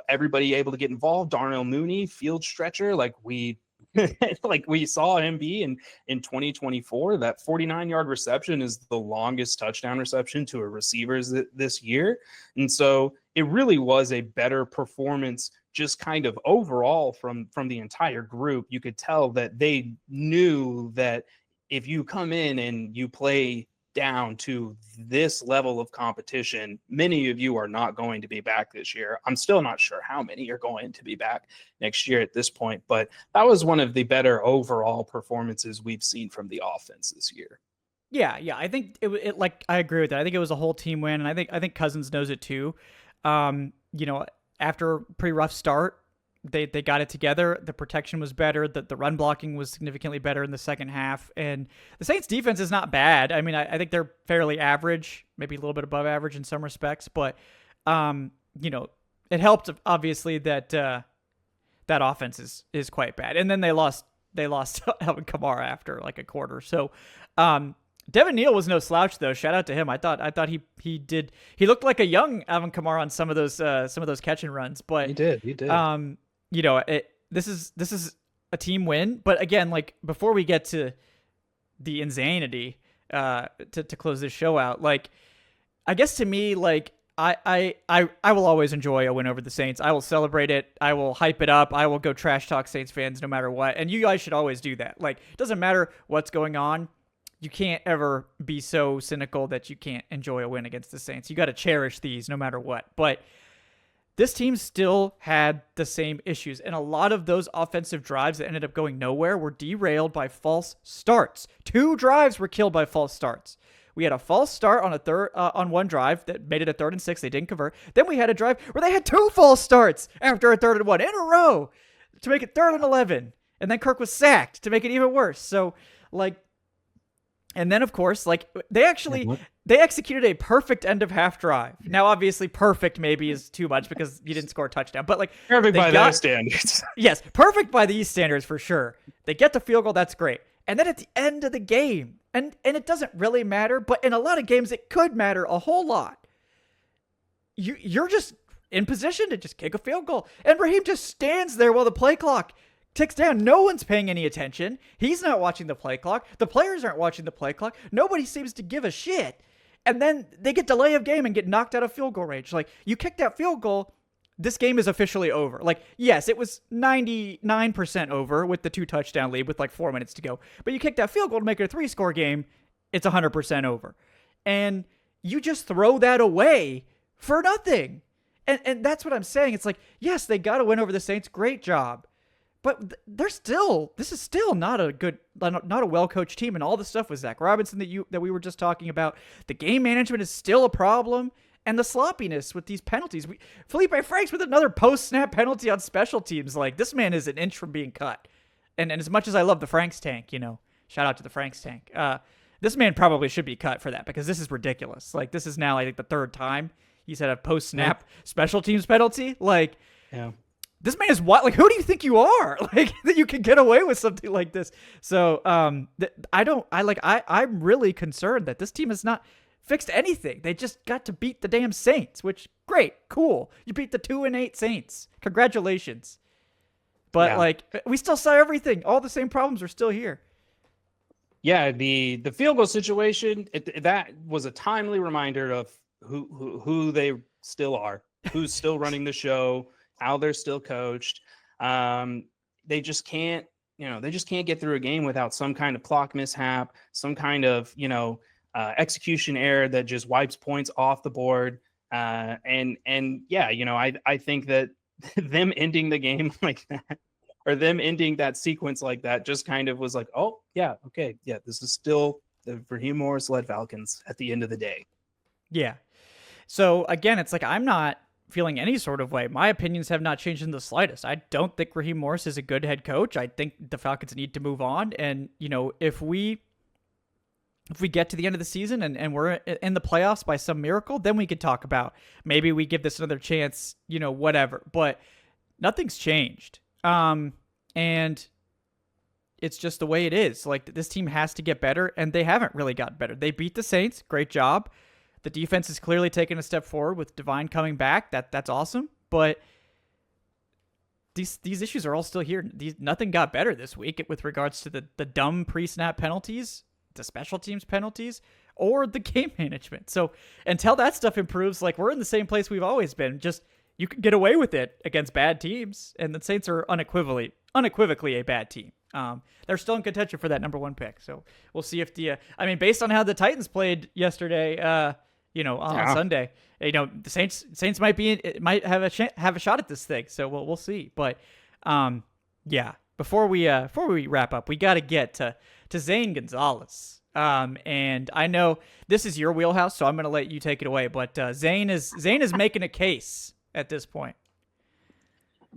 everybody able to get involved. Darnell Mooney, field stretcher, like we saw him be in 2024. That 49-yard reception is the longest touchdown reception to a receiver this year. And so it really was a better performance just kind of overall from the entire group. You could tell that they knew that if you come in and you play down to this level of competition, many of you are not going to be back this year. I'm still not sure how many are going to be back next year at this point, but that was one of the better overall performances we've seen from the offense this year. Yeah. I think it like I agree with that. I think it was a whole team win, and I think Cousins knows it too. After a pretty rough start, they got it together. The protection was better. The run blocking was significantly better in the second half. And the Saints defense is not bad. I mean, I think they're fairly average, maybe a little bit above average in some respects, but, it helped obviously that offense is quite bad. And then they lost Alvin Kamara after like a quarter. So, Devin Neal was no slouch though. Shout out to him. I thought he looked like a young Alvin Kamara on some of those catch and runs, but he did. This is a team win, but again, like before we get to the insanity, to close this show out, like I guess to me, like I will always enjoy a win over the Saints. I will celebrate it. I will hype it up. I will go trash talk Saints fans no matter what. And you guys should always do that. Like it doesn't matter what's going on. You can't ever be so cynical that you can't enjoy a win against the Saints. You got to cherish these no matter what. But this team still had the same issues, and a lot of those offensive drives that ended up going nowhere were derailed by false starts. 2 drives were killed by false starts. We had a false start on one drive that made it a 3rd and 6. They didn't convert. Then we had a drive where they had 2 false starts after a 3rd and 1 in a row to make it 3rd and 11. And then Kirk was sacked to make it even worse. So, like, and then, of course, like they executed a perfect end of half drive. Now, obviously, perfect maybe is too much because you didn't score a touchdown, but like perfect by those standards. Yes, perfect by these standards for sure. They get the field goal, that's great. And then at the end of the game, and it doesn't really matter, but in a lot of games it could matter a whole lot. You're just in position to just kick a field goal, and Raheem just stands there while the play clock ticks down. No one's paying any attention. He's not watching the play clock. The players aren't watching the play clock. Nobody seems to give a shit. And then they get delay of game and get knocked out of field goal range. Like, you kick that field goal, this game is officially over. Like, yes, it was 99% over with the 2 touchdown lead with like 4 minutes to go. But you kick that field goal to make it a 3-score game, it's 100% over. And you just throw that away for nothing. And that's what I'm saying. It's like, yes, they got to win over the Saints. Great job. But this is still not a well-coached team, and all the stuff with Zach Robinson that we were just talking about. The game management is still a problem, and the sloppiness with these penalties. Felipe Franks with another post-snap penalty on special teams. Like, this man is an inch from being cut. And as much as I love the Franks tank, shout out to the Franks tank. This man probably should be cut for that because this is ridiculous. Like, this is now, I think, the 3rd time he's had a post-snap special teams penalty. Like, yeah. This man is what? Like, who do you think you are? Like, that you can get away with something like this? So, I'm really concerned that this team has not fixed anything. They just got to beat the damn Saints, which, great, cool. You beat the 2-8 Saints. Congratulations. But we still saw everything. All the same problems are still here. Yeah, the field goal situation, that was a timely reminder of who they still are, who's still running the show, how they're still coached. They just can't get through a game without some kind of clock mishap, some kind of, execution error that just wipes points off the board. I think that them ending the game like that, or them ending that sequence like that, just kind of was like, oh yeah, okay, yeah, this is still the Raheem Morris-led Falcons at the end of the day. Yeah. So again, it's like I'm not feeling any sort of way. My opinions have not changed in the slightest. I don't think Raheem Morris is a good head coach. I think the Falcons need to move on. And, if we get to the end of the season and we're in the playoffs by some miracle, then we could talk about maybe we give this another chance, whatever. But nothing's changed. And it's just the way it is. Like, this team has to get better, and they haven't really gotten better. They beat the Saints. Great job. The defense is clearly taking a step forward with Divine coming back. That's awesome. But these issues are all still here. Nothing got better this week with regards to the dumb pre-snap penalties, the special teams penalties, or the game management. So until that stuff improves, like, we're in the same place we've always been. Just, you can get away with it against bad teams, and the Saints are unequivocally a bad team. They're still in contention for that number 1 pick. So we'll see if based on how the Titans played yesterday, on Sunday, the Saints might have a shot at this thing. So we'll see. But before we wrap up, we got to get to Zane Gonzalez. And I know this is your wheelhouse, so I'm going to let you take it away. But Zane is making a case at this point.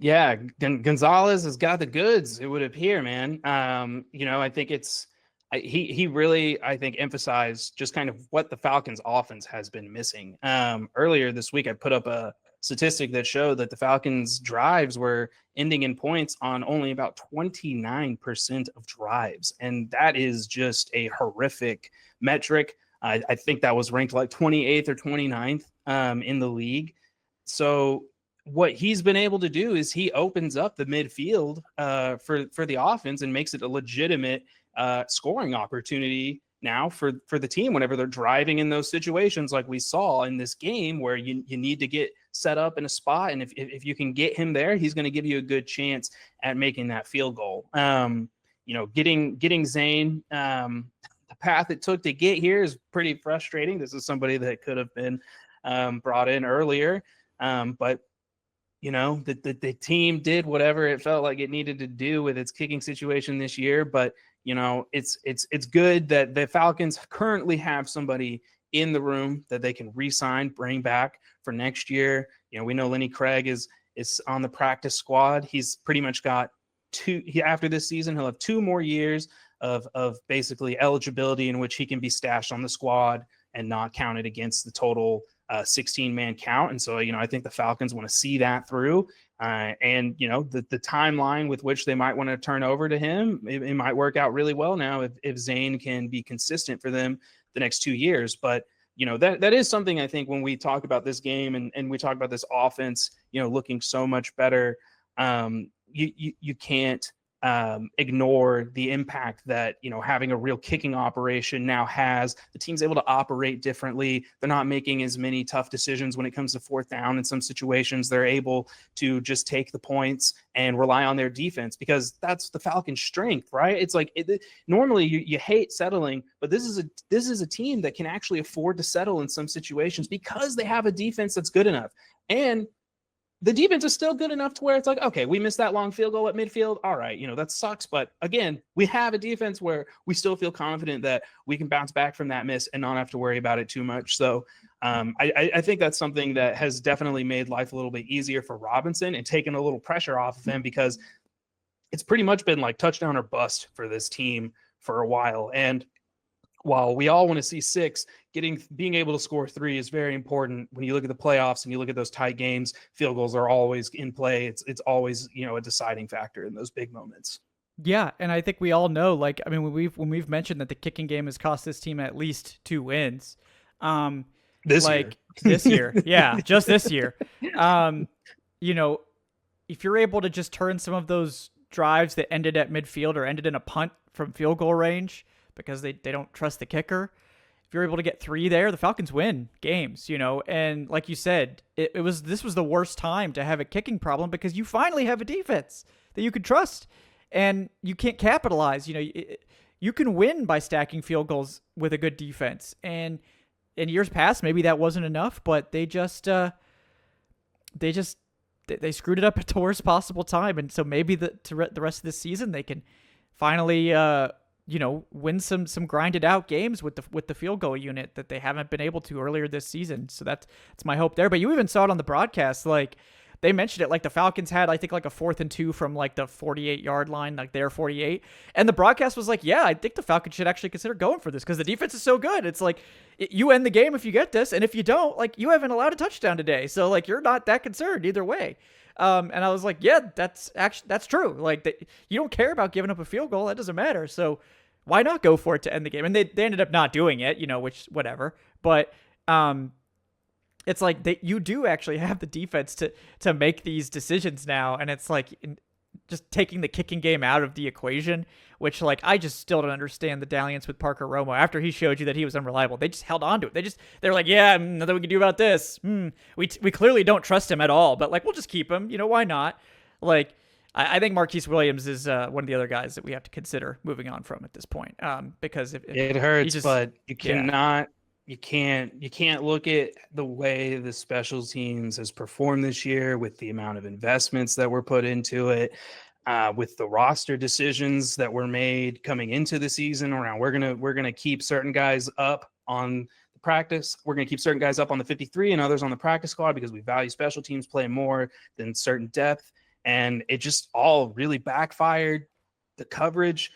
Yeah, Gonzalez has got the goods, it would appear, man. I think he really, I think, emphasized just kind of what the Falcons offense has been missing. Earlier this week, I put up a statistic that showed that the Falcons drives were ending in points on only about 29% of drives. And that is just a horrific metric. I think that was ranked like 28th or 29th in the league. So what he's been able to do is he opens up the midfield for the offense and makes it a legitimate scoring opportunity now for the team whenever they're driving in those situations like we saw in this game where you need to get set up in a spot. And if you can get him there, he's going to give you a good chance at making that field goal. Getting Zane, the path it took to get here is pretty frustrating. This is somebody that could have been brought in earlier. But the team did whatever it felt like it needed to do with its kicking situation this year. But, it's good that the Falcons currently have somebody in the room that they can re-sign, bring back for next year. We know Lenny Craig is on the practice squad. He's pretty much got after this season, he'll have 2 more years of basically eligibility in which he can be stashed on the squad and not counted against the total 16-man count. And so, I think the Falcons want to see that through. And the timeline with which they might want to turn over to him, it might work out really well now if Zane can be consistent for them the next 2 years. But, that is something I think when we talk about this game and we talk about this offense, looking so much better, you can't ignore the impact that having a real kicking operation now has. The team's able to operate differently. They're not making as many tough decisions when it comes to 4th down. In some situations, they're able to just take the points and rely on their defense because that's the Falcons' strength, right? It's like normally you hate settling, but this is a team that can actually afford to settle in some situations because they have a defense that's good enough. And the defense is still good enough to where it's like, okay, we missed that long field goal at midfield. All right, that sucks. But again, we have a defense where we still feel confident that we can bounce back from that miss and not have to worry about it too much. So I think that's something that has definitely made life a little bit easier for Robinson and taken a little pressure off of him because it's pretty much been like touchdown or bust for this team for a while. And while we all want to see 6, being able to score 3 is very important. When you look at the playoffs and you look at those tight games, field goals are always in play. It's always, a deciding factor in those big moments. Yeah, and I think we all know, when we've mentioned that the kicking game has cost this team at least 2 wins. This year. This year. Yeah, just this year. If you're able to just turn some of those drives that ended at midfield or ended in a punt from field goal range because they don't trust the kicker, if you're able to get 3 there, the Falcons win games, and like you said, this was the worst time to have a kicking problem because you finally have a defense that you can trust and you can't capitalize. You can win by stacking field goals with a good defense. And in years past, maybe that wasn't enough, but they screwed it up at the worst possible time. And so maybe the rest of this season, they can finally win some grinded out games with the field goal unit that they haven't been able to earlier this season. So that's my hope there. But you even saw it on the broadcast, like they mentioned it, like the Falcons had, I think, like a 4th and 2 from like the 48-yard line, like their 48. And the broadcast was like, yeah, I think the Falcons should actually consider going for this because the defense is so good. It's like you end the game if you get this. And if you don't, like you haven't allowed a touchdown today. So like you're not that concerned either way. And I was like, yeah, that's true. Like you don't care about giving up a field goal. That doesn't matter. So why not go for it to end the game? And they ended up not doing it, which whatever. But it's like you do actually have the defense to make these decisions now. And it's like just taking the kicking game out of the equation, which like I just still don't understand the dalliance with Parker Romo. After he showed you that he was unreliable, they just held on to it. They're like, yeah, nothing we can do about this. We clearly don't trust him at all, but like we'll just keep him. Why not? Like I think Marquise Williams is one of the other guys that we have to consider moving on from at this point. Because if it hurts, but you cannot. You can't look at the way the special teams has performed this year with the amount of investments that were put into it, with the roster decisions that were made coming into the season around we're gonna keep certain guys up on the practice, we're gonna keep certain guys up on the 53 and others on the practice squad because we value special teams play more than certain depth, and it just all really backfired. The coverage.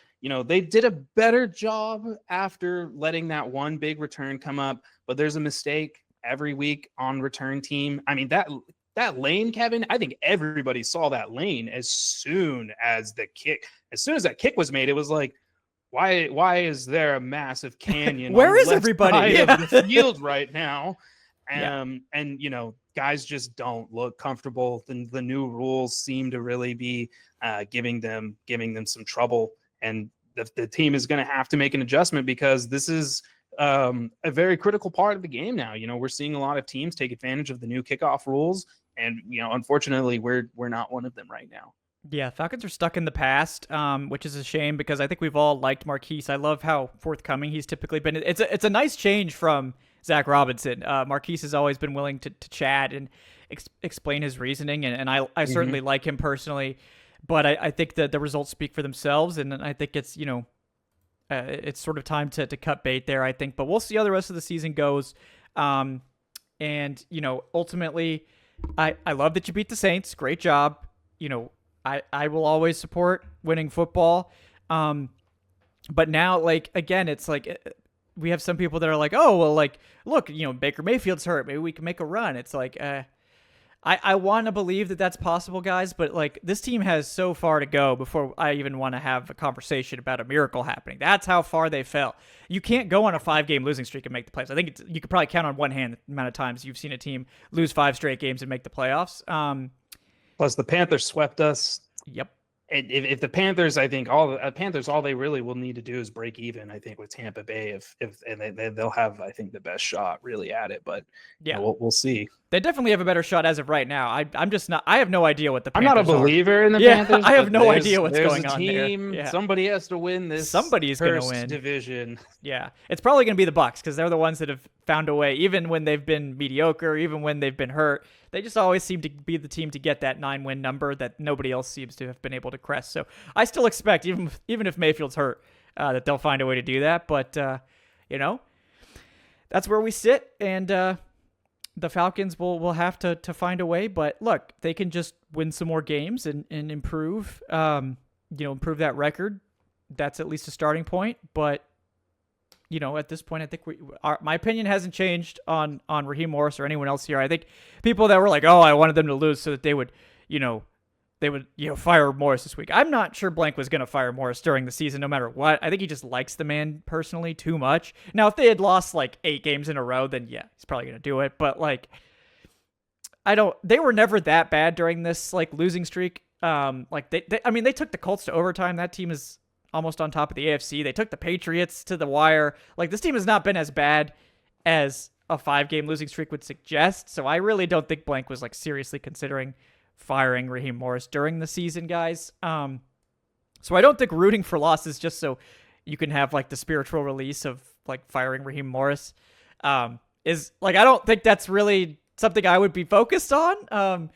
They did a better job after letting that one big return come up, but there's a mistake every week on return team. I mean, that lane, Kevin, I think everybody saw that lane as soon as that kick was made. It was like, why is there a massive canyon? Where is everybody of the field right now? And guys just don't look comfortable. The new rules seem to really be giving them some trouble. And the team is going to have to make an adjustment because this is a very critical part of the game now. We're seeing a lot of teams take advantage of the new kickoff rules, and unfortunately, we're not one of them right now. Yeah, Falcons are stuck in the past, which is a shame because I think we've all liked Marquise. I love how forthcoming he's typically been. It's a nice change from Zach Robinson. Marquise has always been willing to chat and explain his reasoning, and I certainly like him personally. But I think that the results speak for themselves, and I think it's it's sort of time to cut bait there, I think. But we'll see how the rest of the season goes. And ultimately, I love that you beat the Saints. Great job. I will always support winning football. But now, like again, it's like we have some people that are like, oh well, like look, Baker Mayfield's hurt. Maybe we can make a run. It's like I want to believe that that's possible, guys, but like this team has so far to go before I even want to have a conversation about a miracle happening. That's how far they fell. You can't go on a 5-game losing streak and make the playoffs. I think you could probably count on one hand the amount of times you've seen a team lose 5 straight games and make the playoffs. Plus, the Panthers swept us. Yep. If the Panthers, I think all they really will need to do is break even. I think with Tampa Bay, they'll have, I think, the best shot really at it. But yeah, we'll see. They definitely have a better shot as of right now. I'm just not. I have no idea what the Panthers I'm not a believer in the Panthers. I have no idea what's going on there. Yeah. Somebody has to win this. Somebody's going to win division. Yeah, it's probably going to be the Bucs because they're the ones that have found a way, even when they've been mediocre, even when they've been hurt. They just always seem to be the team to get that 9-win number that nobody else seems to have been able to crest. So I still expect, even if Mayfield's hurt, that they'll find a way to do that. But that's where we sit, and the Falcons will have to find a way. But look, they can just win some more games and improve, improve that record. That's at least a starting point. But at this point, I think my opinion hasn't changed on Raheem Morris or anyone else here. I think people that were like, oh, I wanted them to lose so that they would fire Morris this week. I'm not sure Blank was going to fire Morris during the season, no matter what. I think he just likes the man personally too much. Now, if they had lost like 8 games in a row, then yeah, he's probably going to do it. But like, they were never that bad during this like losing streak. They took the Colts to overtime. That team is almost on top of the AFC. They took the Patriots to the wire. Like, this team has not been as bad as a 5-game losing streak would suggest. So I really don't think Blank was like seriously considering firing Raheem Morris during the season, guys. So I don't think rooting for losses just so you can have like the spiritual release of like firing Raheem Morris is like, I don't think that's really something I would be focused on.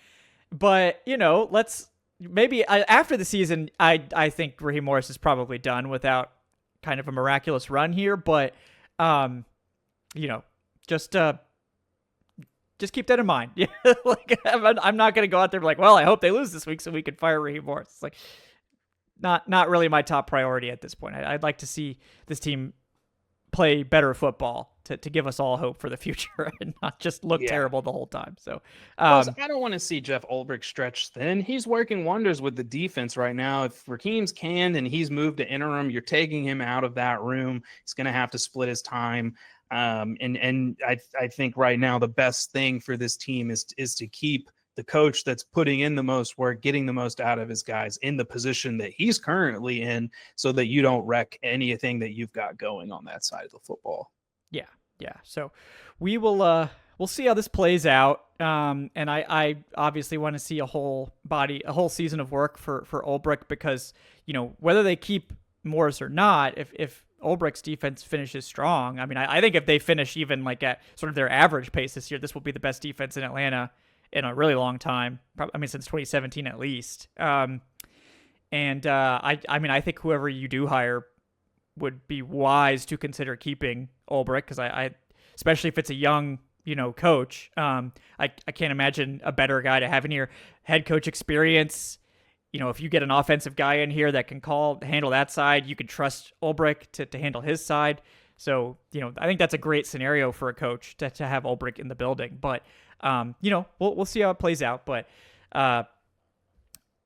But let's maybe after the season, I think Raheem Morris is probably done without kind of a miraculous run here, but you know, just keep that in mind. Yeah, like I'm not going to go out there and be like, well, I hope they lose this week so we can fire Raheem Morris. It's like not really my top priority at this point. I'd like to see this team play better football to give us all hope for the future and not just look terrible the whole time. So I don't want to see Jeff Ulbrich stretch thin. He's working wonders with the defense right now. If Raheem's canned and he's moved to interim, you're taking him out of that room. He's going to have to split his time. And I think right now the best thing for this team is to keep the coach that's putting in the most work, getting the most out of his guys in the position that he's currently in, so that you don't wreck anything that you've got going on that side of the football. Yeah. So we'll see how this plays out. And I obviously want to see a whole season of work for Ulbrich, because, you know, whether they keep Morris or not, if Ulbrich's defense finishes strong, I mean, I think if they finish even like at sort of their average pace this year, this will be the best defense in Atlanta in a really long time. Probably, I mean, since 2017 at least. I mean, I think whoever you do hire would be wise to consider keeping Ulbrich, because I especially if it's a young, you know, coach. I can't imagine a better guy to have in here. Head coach experience. You know, if you get an offensive guy in here that can handle that side, you can trust Ulbrich to handle his side. So, you know, I think that's a great scenario for a coach to have Ulbrich in the building. But, you know, we'll see how it plays out. But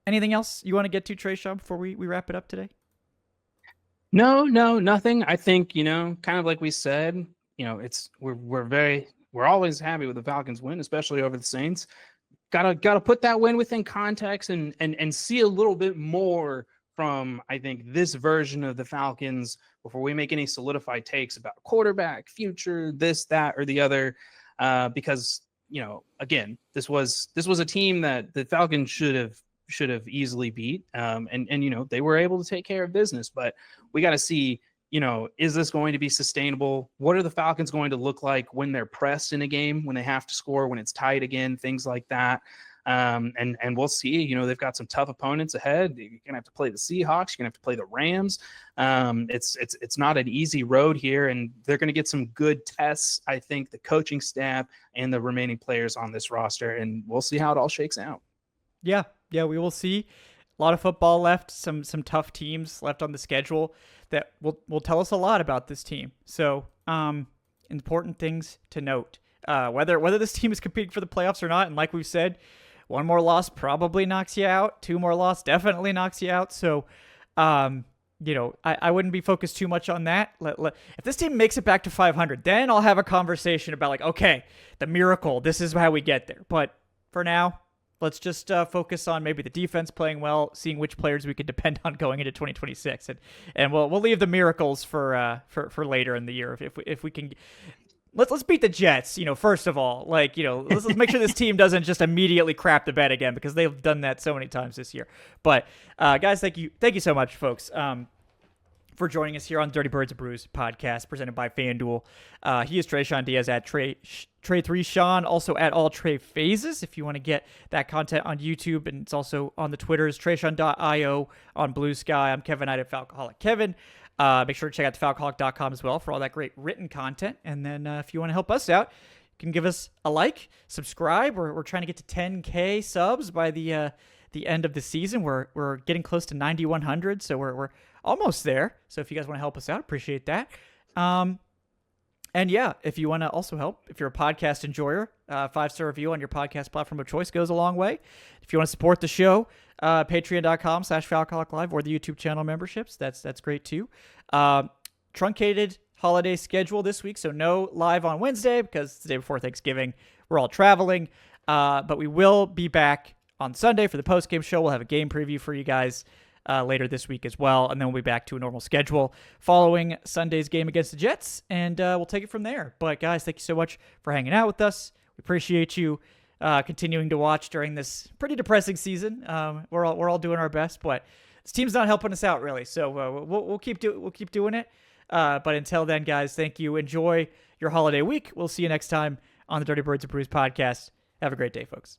anything else you want to get to, Tre'Shon, before we wrap it up today? No, nothing. I think, you know, kind of like we said, you know, we're always happy with the Falcons win, especially over the Saints. Gotta put that win within context and see a little bit more from, I think, this version of the Falcons before we make any solidified takes about quarterback, future, this, that, or the other. Because, you know, again, this was a team that the Falcons should have easily beat. And you know, they were able to take care of business, but we got to see, you know, is this going to be sustainable? What are the Falcons going to look like when they're pressed in a game, when they have to score, when it's tight again, things like that. And we'll see. You know, they've got some tough opponents ahead. You're gonna have to play the Seahawks. You're gonna have to play the Rams. It's not an easy road here, and they're gonna get some good tests. I think the coaching staff and the remaining players on this roster, and we'll see how it all shakes out. Yeah, we will see. A lot of football left, some tough teams left on the schedule that will tell us a lot about this team. So, important things to note. Whether this team is competing for the playoffs or not, and like we've said, one more loss probably knocks you out. Two more loss definitely knocks you out. So, you know, I wouldn't be focused too much on that. If this team makes it back to 500, then I'll have a conversation about like, okay, the miracle, this is how we get there. But for now, let's just focus on maybe the defense playing well, seeing which players we could depend on going into 2026, and we'll leave the miracles for later in the year if we can. Let's beat the Jets, you know, first of all. Like, you know, let's make sure this team doesn't just immediately crap the bed again, because they've done that so many times this year. But guys, thank you so much, folks, for joining us here on Dirty Birds of Brews podcast presented by FanDuel. He is Tre'Shon Diaz at Trey3Sean, also at All Trey Phases if you want to get that content on YouTube, and it's also on the Twitters, Tre'Shon.io on Blue Sky. I'm Kevin Knight at Falcoholic Kevin. Make sure to check out thefalcoholic.com as well for all that great written content. And then if you want to help us out, you can give us a like, subscribe. We're trying to get to 10K subs by the end of the season. We're getting close to 9,100, so we're almost there. So if you guys want to help us out, appreciate that. And yeah, if you want to also help, if you're a podcast enjoyer, 5-star review on your podcast platform of choice goes a long way. If you want to support the show, patreon.com/Falcoholic Live or the YouTube channel memberships, that's great too. Truncated holiday schedule this week, so no live on Wednesday because it's the day before Thanksgiving. We're all traveling, but we will be back on Sunday for the post-game show. We'll have a game preview for you guys later this week as well, and then we'll be back to a normal schedule following Sunday's game against the Jets, and we'll take it from there. But guys, thank you so much for hanging out with us. We appreciate you continuing to watch during this pretty depressing season. We're all doing our best, but this team's not helping us out really. So we'll keep doing it. But until then, guys, thank you. Enjoy your holiday week. We'll see you next time on the Dirty Birds of Brews podcast. Have a great day, folks.